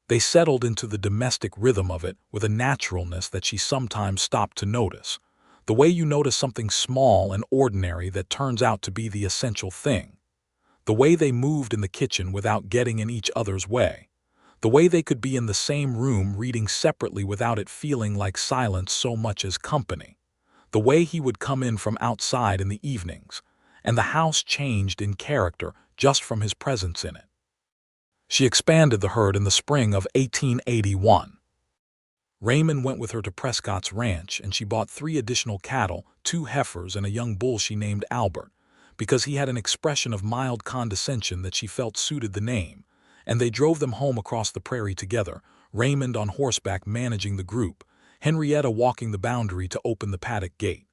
They settled into the domestic rhythm of it with a naturalness that she sometimes stopped to notice, the way you notice something small and ordinary that turns out to be the essential thing. The way they moved in the kitchen without getting in each other's way. The way they could be in the same room reading separately without it feeling like silence so much as company. The way he would come in from outside in the evenings, and the house changed in character just from his presence in it. She expanded the herd in the spring of 1881. Raymond went with her to Prescott's ranch, and she bought 3 additional cattle, 2 heifers, and a young bull she named Albert, because he had an expression of mild condescension that she felt suited the name, and they drove them home across the prairie together, Raymond on horseback managing the group, Henrietta walking the boundary to open the paddock gate.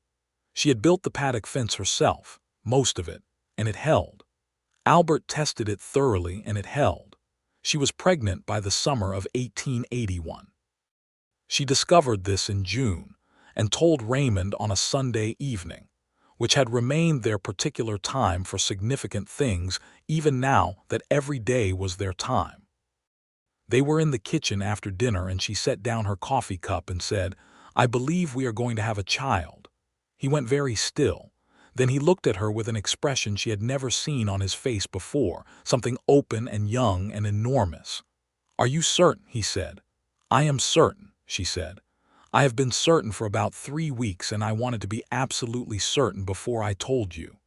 She had built the paddock fence herself, most of it, and it held. Albert tested it thoroughly, and it held. She was pregnant by the summer of 1881. She discovered this in June and told Raymond on a Sunday evening, which had remained their particular time for significant things even now that every day was their time. They were in the kitchen after dinner, and she set down her coffee cup and said, "I believe we are going to have a child." He went very still. Then he looked at her with an expression she had never seen on his face before, something open and young and enormous. "Are you certain?" he said. "I am certain," she said. "I have been certain for about 3 weeks, and I wanted to be absolutely certain before I told you."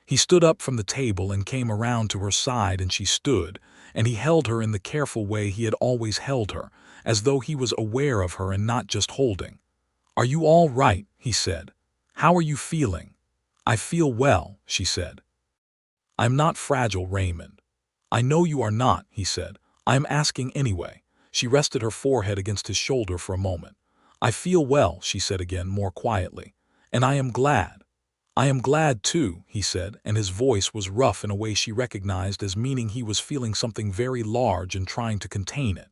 He stood up from the table and came around to her side, and she stood, and he held her in the careful way he had always held her, as though he was aware of her and not just holding. "Are you all right?" he said. "How are you feeling?" "I feel well," she said. "I'm not fragile, Raymond." "I know you are not," he said. "I am asking anyway." She rested her forehead against his shoulder for a moment. "I feel well," she said again, more quietly. "And I am glad." "I am glad too," he said, and his voice was rough in a way she recognized as meaning he was feeling something very large and trying to contain it.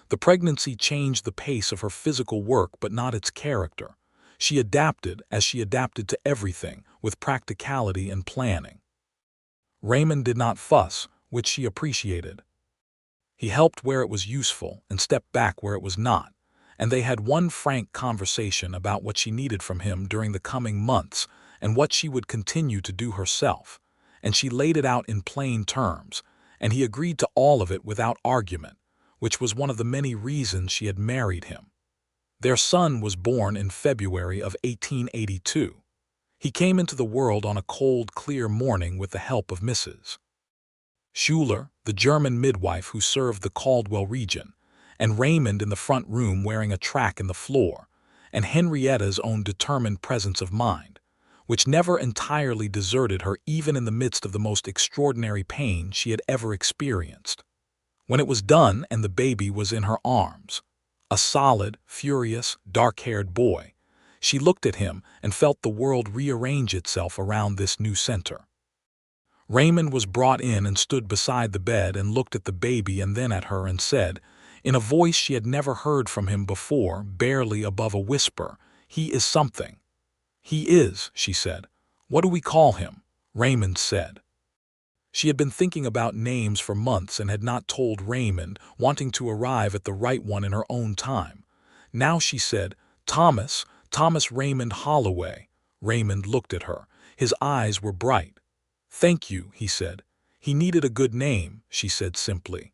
The pregnancy changed the pace of her physical work, but not its character. She adapted, as she adapted to everything, with practicality and planning. Raymond did not fuss, which she appreciated. He helped where it was useful and stepped back where it was not, and they had one frank conversation about what she needed from him during the coming months and what she would continue to do herself, and she laid it out in plain terms, and he agreed to all of it without argument, which was one of the many reasons she had married him. Their son was born in February of 1882. He came into the world on a cold, clear morning with the help of Mrs. Schuler, the German midwife who served the Caldwell region, and Raymond in the front room wearing a track in the floor, and Henrietta's own determined presence of mind, which never entirely deserted her even in the midst of the most extraordinary pain she had ever experienced. When it was done and the baby was in her arms, a solid, furious, dark-haired boy, she looked at him and felt the world rearrange itself around this new center. Raymond was brought in and stood beside the bed and looked at the baby and then at her and said, in a voice she had never heard from him before, barely above a whisper, "He is something." "He is," she said. "What do we call him?" Raymond said. She had been thinking about names for months and had not told Raymond, wanting to arrive at the right one in her own time. Now she said, "Thomas Raymond Holloway." Raymond looked at her. His eyes were bright. "Thank you," he said. "He needed a good name," she said simply.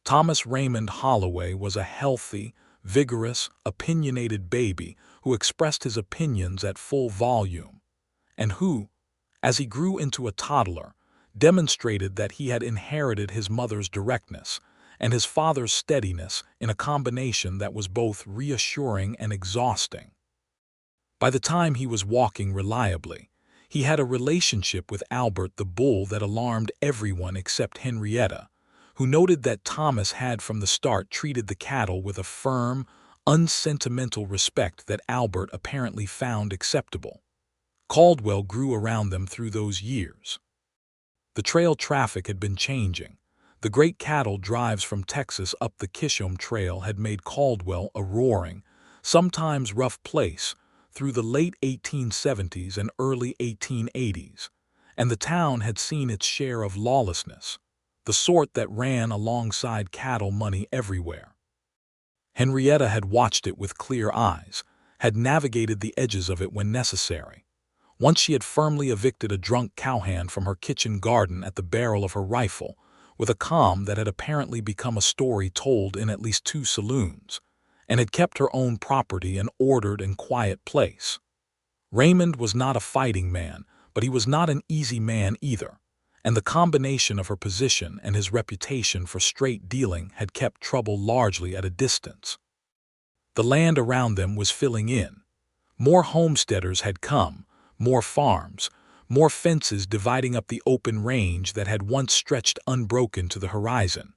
Thomas Raymond Holloway was a healthy, vigorous, opinionated baby who expressed his opinions at full volume, and who, as he grew into a toddler, demonstrated that he had inherited his mother's directness and his father's steadiness in a combination that was both reassuring and exhausting. By the time he was walking reliably, he had a relationship with Albert the bull that alarmed everyone except Henrietta, who noted that Thomas had from the start treated the cattle with a firm, unsentimental respect that Albert apparently found acceptable. Caldwell grew around them through those years. The trail traffic had been changing. The great cattle drives from Texas up the Kishom Trail had made Caldwell a roaring, sometimes rough place through the late 1870s and early 1880s, and the town had seen its share of lawlessness, the sort that ran alongside cattle money everywhere. Henrietta had watched it with clear eyes, had navigated the edges of it when necessary. Once she had firmly evicted a drunk cowhand from her kitchen garden at the barrel of her rifle, with a calm that had apparently become a story told in at least 2 saloons, and had kept her own property an ordered and quiet place. Raymond was not a fighting man, but he was not an easy man either, and the combination of her position and his reputation for straight dealing had kept trouble largely at a distance. The land around them was filling in. More homesteaders had come, more farms, more fences dividing up the open range that had once stretched unbroken to the horizon.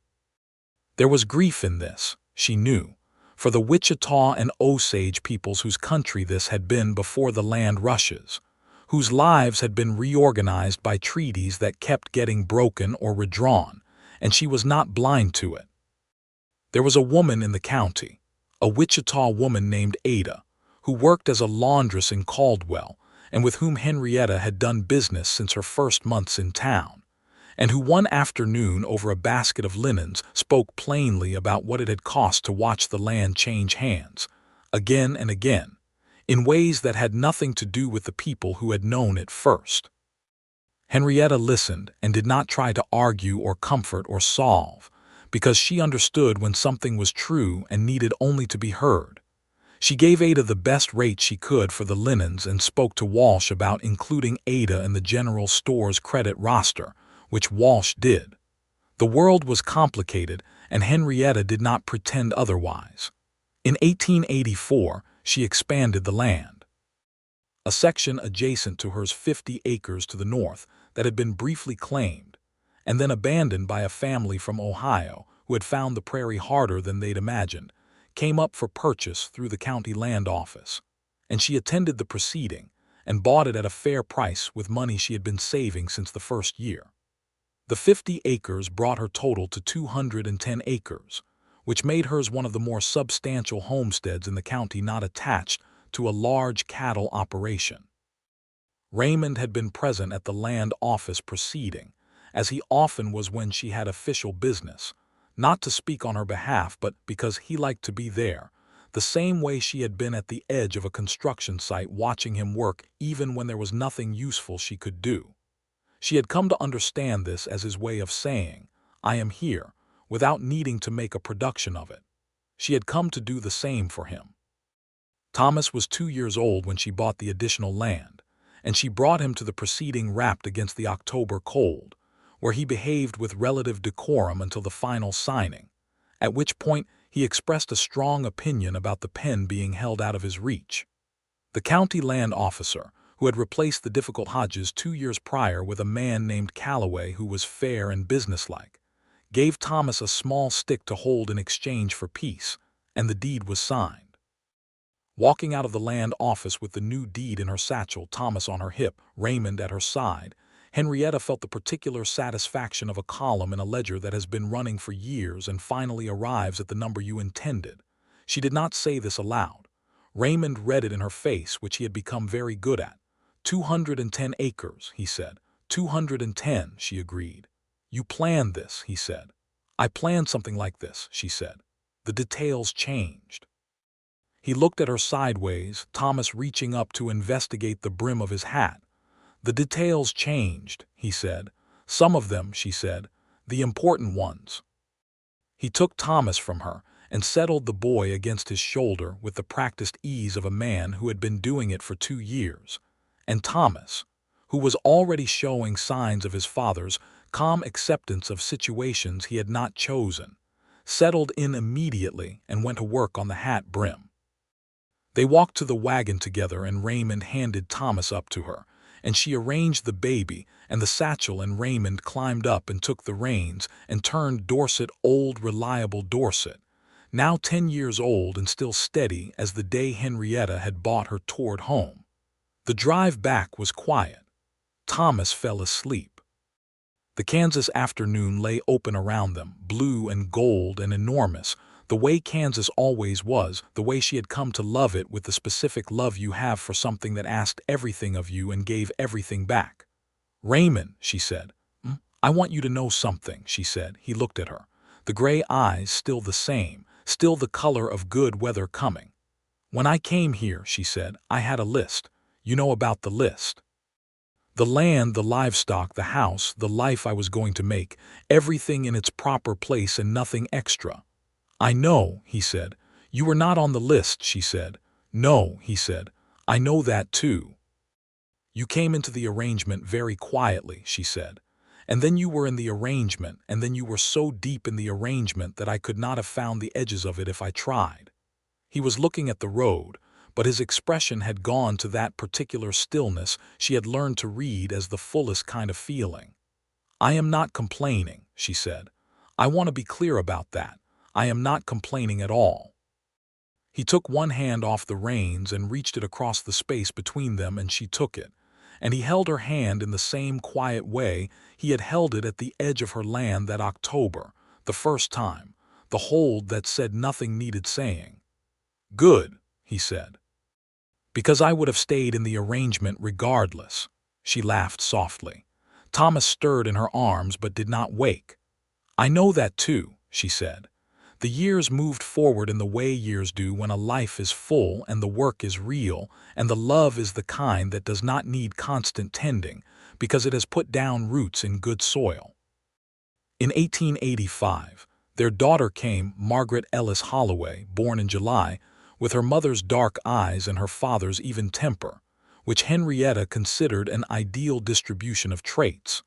There was grief in this, she knew, for the Wichita and Osage peoples whose country this had been before the land rushes, whose lives had been reorganized by treaties that kept getting broken or redrawn, and she was not blind to it. There was a woman in the county, a Wichita woman named Ada, who worked as a laundress in Caldwell and with whom Henrietta had done business since her first months in town, and who one afternoon over a basket of linens spoke plainly about what it had cost to watch the land change hands, again and again, in ways that had nothing to do with the people who had known it first. Henrietta listened and did not try to argue or comfort or solve, because she understood when something was true and needed only to be heard. She gave Ada the best rate she could for the linens and spoke to Walsh about including Ada in the general store's credit roster, which Walsh did. The world was complicated, and Henrietta did not pretend otherwise. In 1884, she expanded the land. A section adjacent to hers 50 acres to the north that had been briefly claimed, and then abandoned by a family from Ohio who had found the prairie harder than they'd imagined, came up for purchase through the county land office, and she attended the proceeding and bought it at a fair price with money she had been saving since the first year. The 50 acres brought her total to 210 acres, which made hers one of the more substantial homesteads in the county not attached to a large cattle operation. Raymond had been present at the land office proceeding, as he often was when she had official business, not to speak on her behalf but because he liked to be there, the same way she had been at the edge of a construction site watching him work even when there was nothing useful she could do. She had come to understand this as his way of saying, "I am here," without needing to make a production of it. She had come to do the same for him. Thomas was 2 years old when she bought the additional land, and she brought him to the proceeding wrapped against the October cold, where he behaved with relative decorum until the final signing, at which point he expressed a strong opinion about the pen being held out of his reach. The county land officer, who had replaced the difficult Hodges 2 years prior with a man named Caldwell who was fair and businesslike, gave Thomas a small stick to hold in exchange for peace, and the deed was signed. Walking out of the land office with the new deed in her satchel, Thomas on her hip, Raymond at her side, Henrietta felt the particular satisfaction of a column in a ledger that has been running for years and finally arrives at the number you intended. She did not say this aloud. Raymond read it in her face, which he had become very good at. 210 acres, he said. 210, she agreed. You planned this, he said. I planned something like this, she said. The details changed. He looked at her sideways, Thomas reaching up to investigate the brim of his hat. The details changed, he said. Some of them, she said, the important ones. He took Thomas from her and settled the boy against his shoulder with the practiced ease of a man who had been doing it for 2 years. And Thomas, who was already showing signs of his father's calm acceptance of situations he had not chosen, settled in immediately and went to work on the hat brim. They walked to the wagon together and Raymond handed Thomas up to her, and she arranged the baby and the satchel, and Raymond climbed up and took the reins and turned Dorset, old reliable Dorset, now 10 years old and still steady as the day Henrietta had bought her, toward home. The drive back was quiet. Thomas fell asleep. The Kansas afternoon lay open around them, blue and gold and enormous, the way Kansas always was, the way she had come to love it with the specific love you have for something that asked everything of you and gave everything back. Raymond, she said. I want you to know something, she said. He looked at her. The gray eyes still the same, still the color of good weather coming. When I came here, she said, I had a list. You know about the list. The land, the livestock, the house, the life I was going to make, everything in its proper place and nothing extra. I know, he said. You were not on the list, she said. No, he said. I know that too. "You came into the arrangement very quietly," she said. "And then you were in the arrangement, and then you were so deep in the arrangement that I could not have found the edges of it if I tried." He was looking at the road, but his expression had gone to that particular stillness she had learned to read as the fullest kind of feeling. "I am not complaining," she said. "I want to be clear about that. I am not complaining at all." He took one hand off the reins and reached it across the space between them, and she took it, and he held her hand in the same quiet way he had held it at the edge of her land that October, the first time, the hold that said nothing needed saying. "Good," he said. "Because I would have stayed in the arrangement regardless." She laughed softly. Thomas stirred in her arms but did not wake. "I know that too," she said. "The years moved forward in the way years do when a life is full and the work is real and the love is the kind that does not need constant tending because it has put down roots in good soil." In 1885, their daughter came, Margaret Ellis Holloway, born in July, with her mother's dark eyes and her father's even temper, which Henrietta considered an ideal distribution of traits.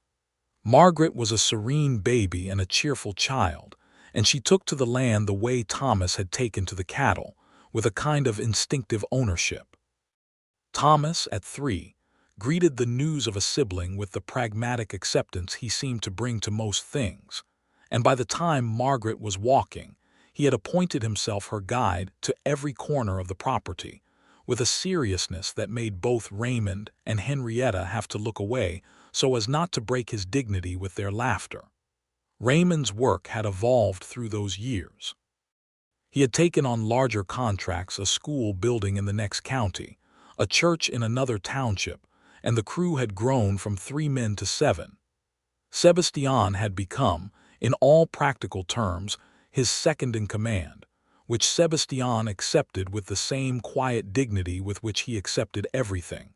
Margaret was a serene baby and a cheerful child, and she took to the land the way Thomas had taken to the cattle, with a kind of instinctive ownership. Thomas, at 3, greeted the news of a sibling with the pragmatic acceptance he seemed to bring to most things, and by the time Margaret was walking, he had appointed himself her guide to every corner of the property, with a seriousness that made both Raymond and Henrietta have to look away so as not to break his dignity with their laughter. Raymond's work had evolved through those years. He had taken on larger contracts, a school building in the next county, a church in another township, and the crew had grown from 3 men to 7. Sebastian had become, in all practical terms, his second in command, which Sebastian accepted with the same quiet dignity with which he accepted everything.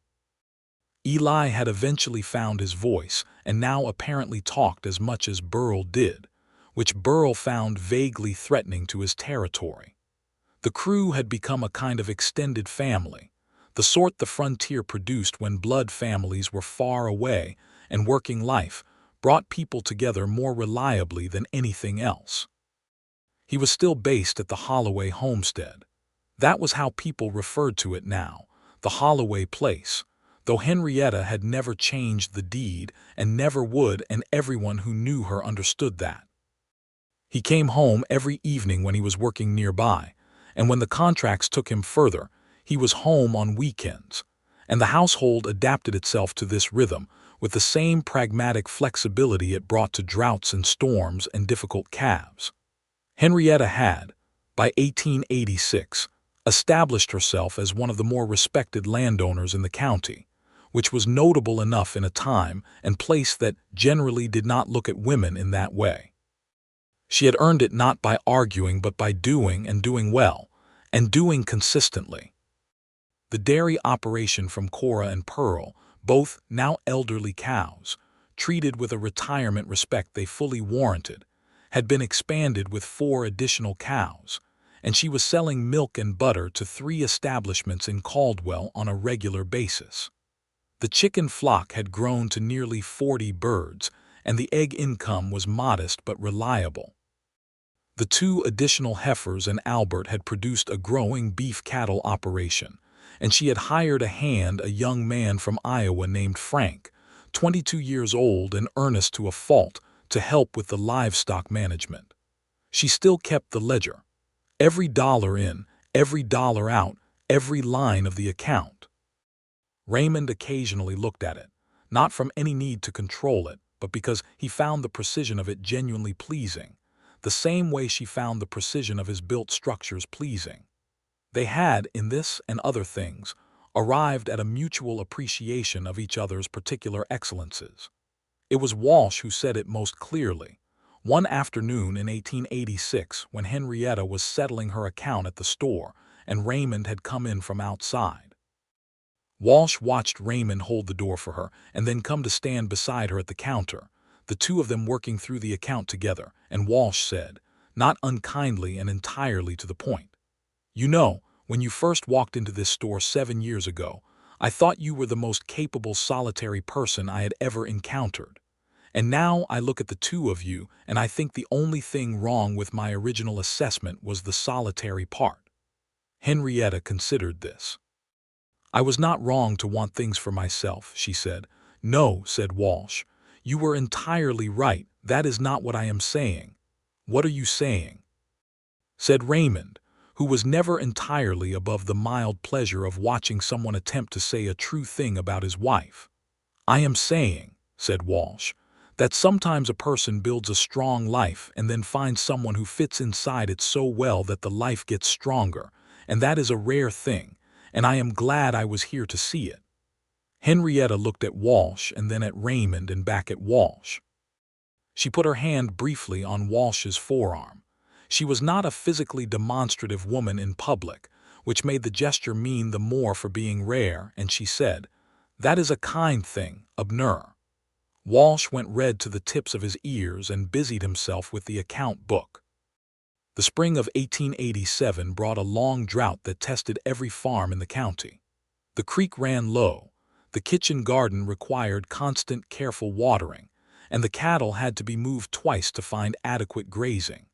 Eli had eventually found his voice and now apparently talked as much as Burl did, which Burl found vaguely threatening to his territory. The crew had become a kind of extended family, the sort the frontier produced when blood families were far away and working life brought people together more reliably than anything else. He was still based at the Holloway homestead. That was how people referred to it now, the Holloway place, though Henrietta had never changed the deed and never would, and everyone who knew her understood that. He came home every evening when he was working nearby, and when the contracts took him further, he was home on weekends, and the household adapted itself to this rhythm with the same pragmatic flexibility it brought to droughts and storms and difficult calves. Henrietta had, by 1886, established herself as one of the more respected landowners in the county, which was notable enough in a time and place that generally did not look at women in that way. She had earned it not by arguing but by doing, and doing well, and doing consistently. The dairy operation from Cora and Pearl, both now elderly cows, treated with a retirement respect they fully warranted, had been expanded with 4 additional cows, and she was selling milk and butter to 3 establishments in Caldwell on a regular basis. The chicken flock had grown to nearly 40 birds, and the egg income was modest but reliable. The 2 additional heifers and Albert had produced a growing beef cattle operation, and she had hired a young man from Iowa named Frank, 22 years old and earnest to a fault, to help with the livestock management. She still kept the ledger. Every dollar in, every dollar out, every line of the account. Raymond occasionally looked at it, not from any need to control it, but because he found the precision of it genuinely pleasing, the same way she found the precision of his built structures pleasing. They had, in this and other things, arrived at a mutual appreciation of each other's particular excellences. It was Walsh who said it most clearly, one afternoon in 1886 when Henrietta was settling her account at the store and Raymond had come in from outside. Walsh watched Raymond hold the door for her and then come to stand beside her at the counter, the 2 of them working through the account together, and Walsh said, not unkindly and entirely to the point, "You know, when you first walked into this store 7 years ago, I thought you were the most capable solitary person I had ever encountered. And now I look at the two of you, and I think the only thing wrong with my original assessment was the solitary part." Henrietta considered this. "I was not wrong to want things for myself," she said. "No," said Walsh. "You were entirely right. That is not what I am saying." "What are you saying?" said Raymond, who was never entirely above the mild pleasure of watching someone attempt to say a true thing about his wife. "I am saying," said Walsh, "that sometimes a person builds a strong life and then finds someone who fits inside it so well that the life gets stronger, and that is a rare thing, and I am glad I was here to see it." Henrietta looked at Walsh and then at Raymond and back at Walsh. She put her hand briefly on Walsh's forearm. She was not a physically demonstrative woman in public, which made the gesture mean the more for being rare, and she said, "That is a kind thing, Abner." Walsh went red to the tips of his ears and busied himself with the account book. The spring of 1887 brought a long drought that tested every farm in the county. The creek ran low, the kitchen garden required constant, careful watering, and the cattle had to be moved twice to find adequate grazing.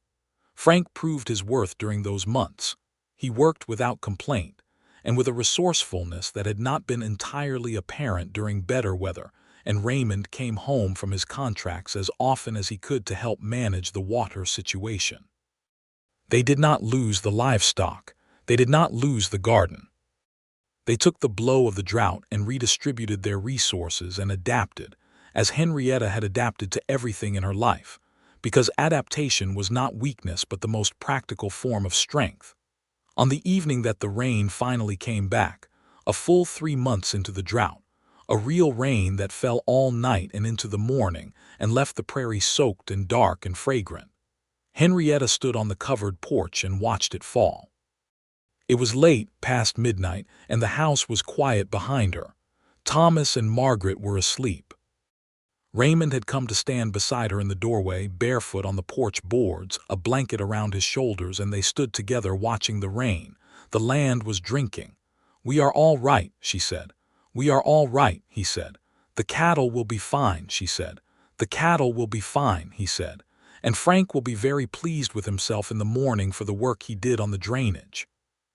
Frank proved his worth during those months. He worked without complaint, and with a resourcefulness that had not been entirely apparent during better weather, and Raymond came home from his contracts as often as he could to help manage the water situation. They did not lose the livestock. They did not lose the garden. They took the blow of the drought and redistributed their resources and adapted, as Henrietta had adapted to everything in her life, because adaptation was not weakness but the most practical form of strength. On the evening that the rain finally came back, a full 3 months into the drought, a real rain that fell all night and into the morning and left the prairie soaked and dark and fragrant, Henrietta stood on the covered porch and watched it fall. It was late, past midnight, and the house was quiet behind her. Thomas and Margaret were asleep. Raymond had come to stand beside her in the doorway, barefoot on the porch boards, a blanket around his shoulders, and they stood together watching the rain. The land was drinking. "We are all right," she said. "We are all right," he said. "The cattle will be fine," she said. "The cattle will be fine," he said. "And Frank will be very pleased with himself in the morning for the work he did on the drainage."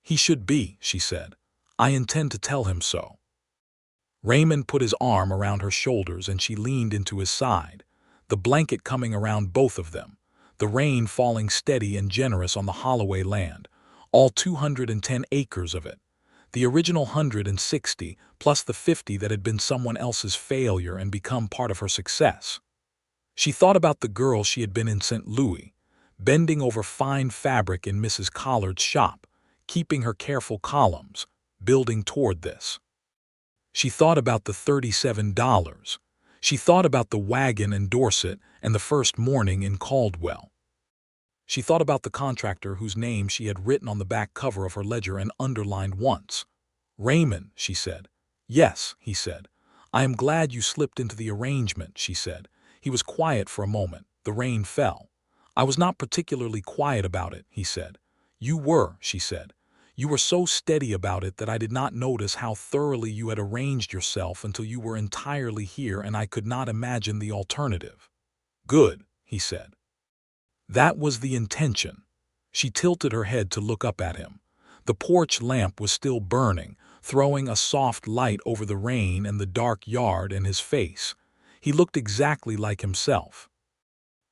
"He should be," she said. "I intend to tell him so." Raymond put his arm around her shoulders and she leaned into his side, the blanket coming around both of them, the rain falling steady and generous on the Holloway land, all 210 acres of it, the original 160 plus the 50 that had been someone else's failure and become part of her success. She thought about the girl she had been in St. Louis, bending over fine fabric in Mrs. Collard's shop, keeping her careful columns, building toward this. She thought about the $37. She thought about the wagon in Dorset and the first morning in Caldwell. She thought about the contractor whose name she had written on the back cover of her ledger and underlined once. "Raymond," she said. "Yes," he said. "I am glad you slipped into the arrangement," she said. He was quiet for a moment. The rain fell. "I was not particularly quiet about it," he said. "You were," she said. "You were so steady about it that I did not notice how thoroughly you had arranged yourself until you were entirely here, and I could not imagine the alternative." "Good," he said. "That was the intention." She tilted her head to look up at him. The porch lamp was still burning, throwing a soft light over the rain and the dark yard and his face. He looked exactly like himself.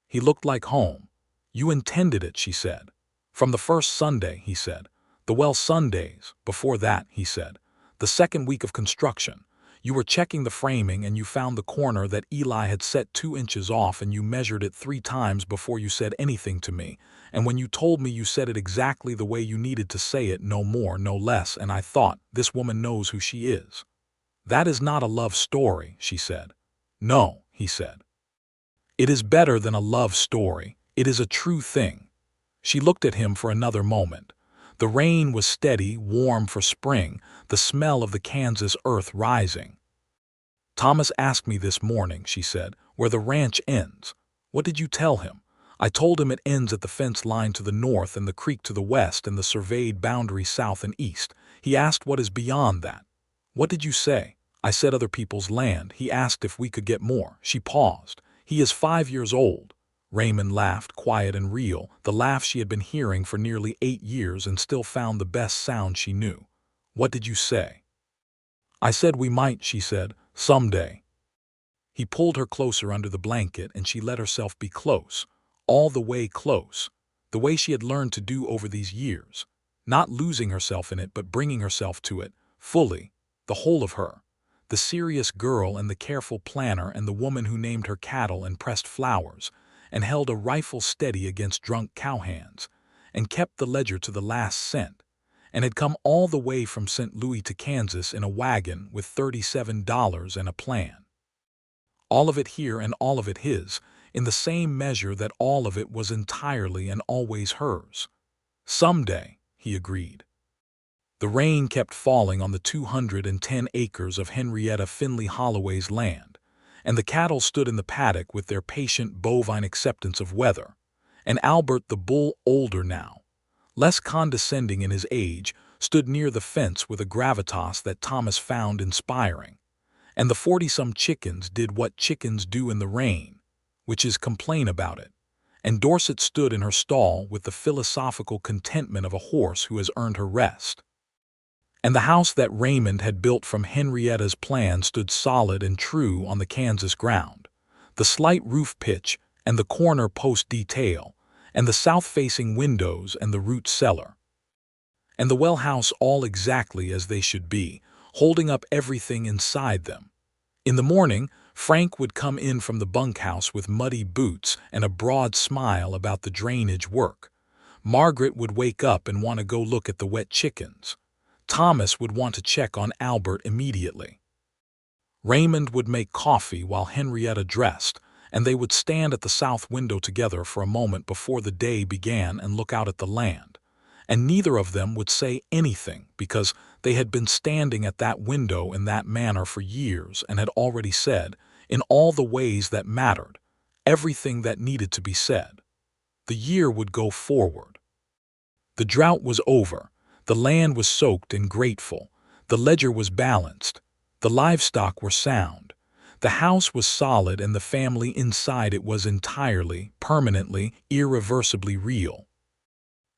He looked like home. "You intended it," she said. "From the first Sunday," he said. "The Sundays, before that," he said. "The second week of construction. You were checking the framing and you found the corner that Eli had set 2 inches off and you measured it 3 times before you said anything to me, and when you told me you said it exactly the way you needed to say it, no more, no less, and I thought, this woman knows who she is." "That is not a love story," she said. "No," he said. "It is better than a love story. It is a true thing." She looked at him for another moment. The rain was steady, warm for spring, the smell of the Kansas earth rising. "Thomas asked me this morning," she said, "where the ranch ends. What did you tell him?" "I told him it ends at the fence line to the north and the creek to the west and the surveyed boundary south and east." "He asked what is beyond that." What did you say? I said other people's land. He asked if we could get more. She paused. He is 5 years old. Raymond laughed, quiet and real, the laugh she had been hearing for nearly 8 years and still found the best sound she knew. What did you say? I said we might, she said, someday. He pulled her closer under the blanket and she let herself be close, all the way close, the way she had learned to do over these years, not losing herself in it but bringing herself to it, fully, the whole of her, the serious girl and the careful planner and the woman who named her cattle and pressed flowers, and held a rifle steady against drunk cowhands, and kept the ledger to the last cent, and had come all the way from St. Louis to Kansas in a wagon with $37 and a plan. All of it here and all of it his, in the same measure that all of it was entirely and always hers. Someday, he agreed. The rain kept falling on the 210 acres of Henrietta Finley Holloway's land, and the cattle stood in the paddock with their patient bovine acceptance of weather, and Albert the bull, older now, less condescending in his age, stood near the fence with a gravitas that Thomas found inspiring, and the 40-some chickens did what chickens do in the rain, which is complain about it, and Dorset stood in her stall with the philosophical contentment of a horse who has earned her rest. And the house that Raymond had built from Henrietta's plan stood solid and true on the Kansas ground, the slight roof pitch and the corner post detail, and the south-facing windows and the root cellar, and the well house all exactly as they should be, holding up everything inside them. In the morning, Frank would come in from the bunkhouse with muddy boots and a broad smile about the drainage work. Margaret would wake up and want to go look at the wet chickens. Thomas would want to check on Albert immediately. Raymond would make coffee while Henrietta dressed, and they would stand at the south window together for a moment before the day began and look out at the land. And neither of them would say anything because they had been standing at that window in that manner for years and had already said, in all the ways that mattered, everything that needed to be said. The year would go forward. The drought was over. The land was soaked and grateful. The ledger was balanced. The livestock were sound. The house was solid and the family inside it was entirely, permanently, irreversibly real.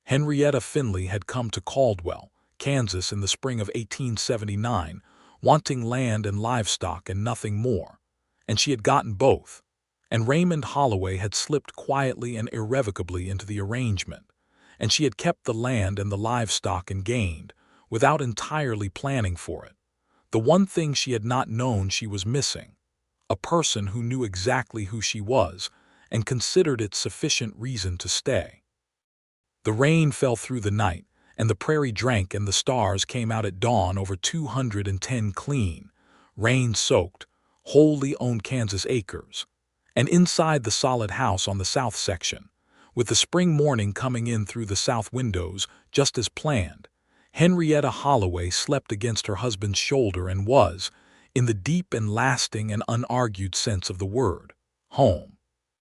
Henrietta Finley had come to Caldwell, Kansas in the spring of 1879, wanting land and livestock and nothing more, and she had gotten both, and Raymond Holloway had slipped quietly and irrevocably into the arrangement, and she had kept the land and the livestock and gained, without entirely planning for it, the one thing she had not known she was missing, a person who knew exactly who she was and considered it sufficient reason to stay. The rain fell through the night, and the prairie drank and the stars came out at dawn over 210 clean, rain-soaked, wholly owned Kansas acres, and inside the solid house on the south section, with the spring morning coming in through the south windows just as planned, Henrietta Holloway slept against her husband's shoulder and was, in the deep and lasting and unargued sense of the word, home.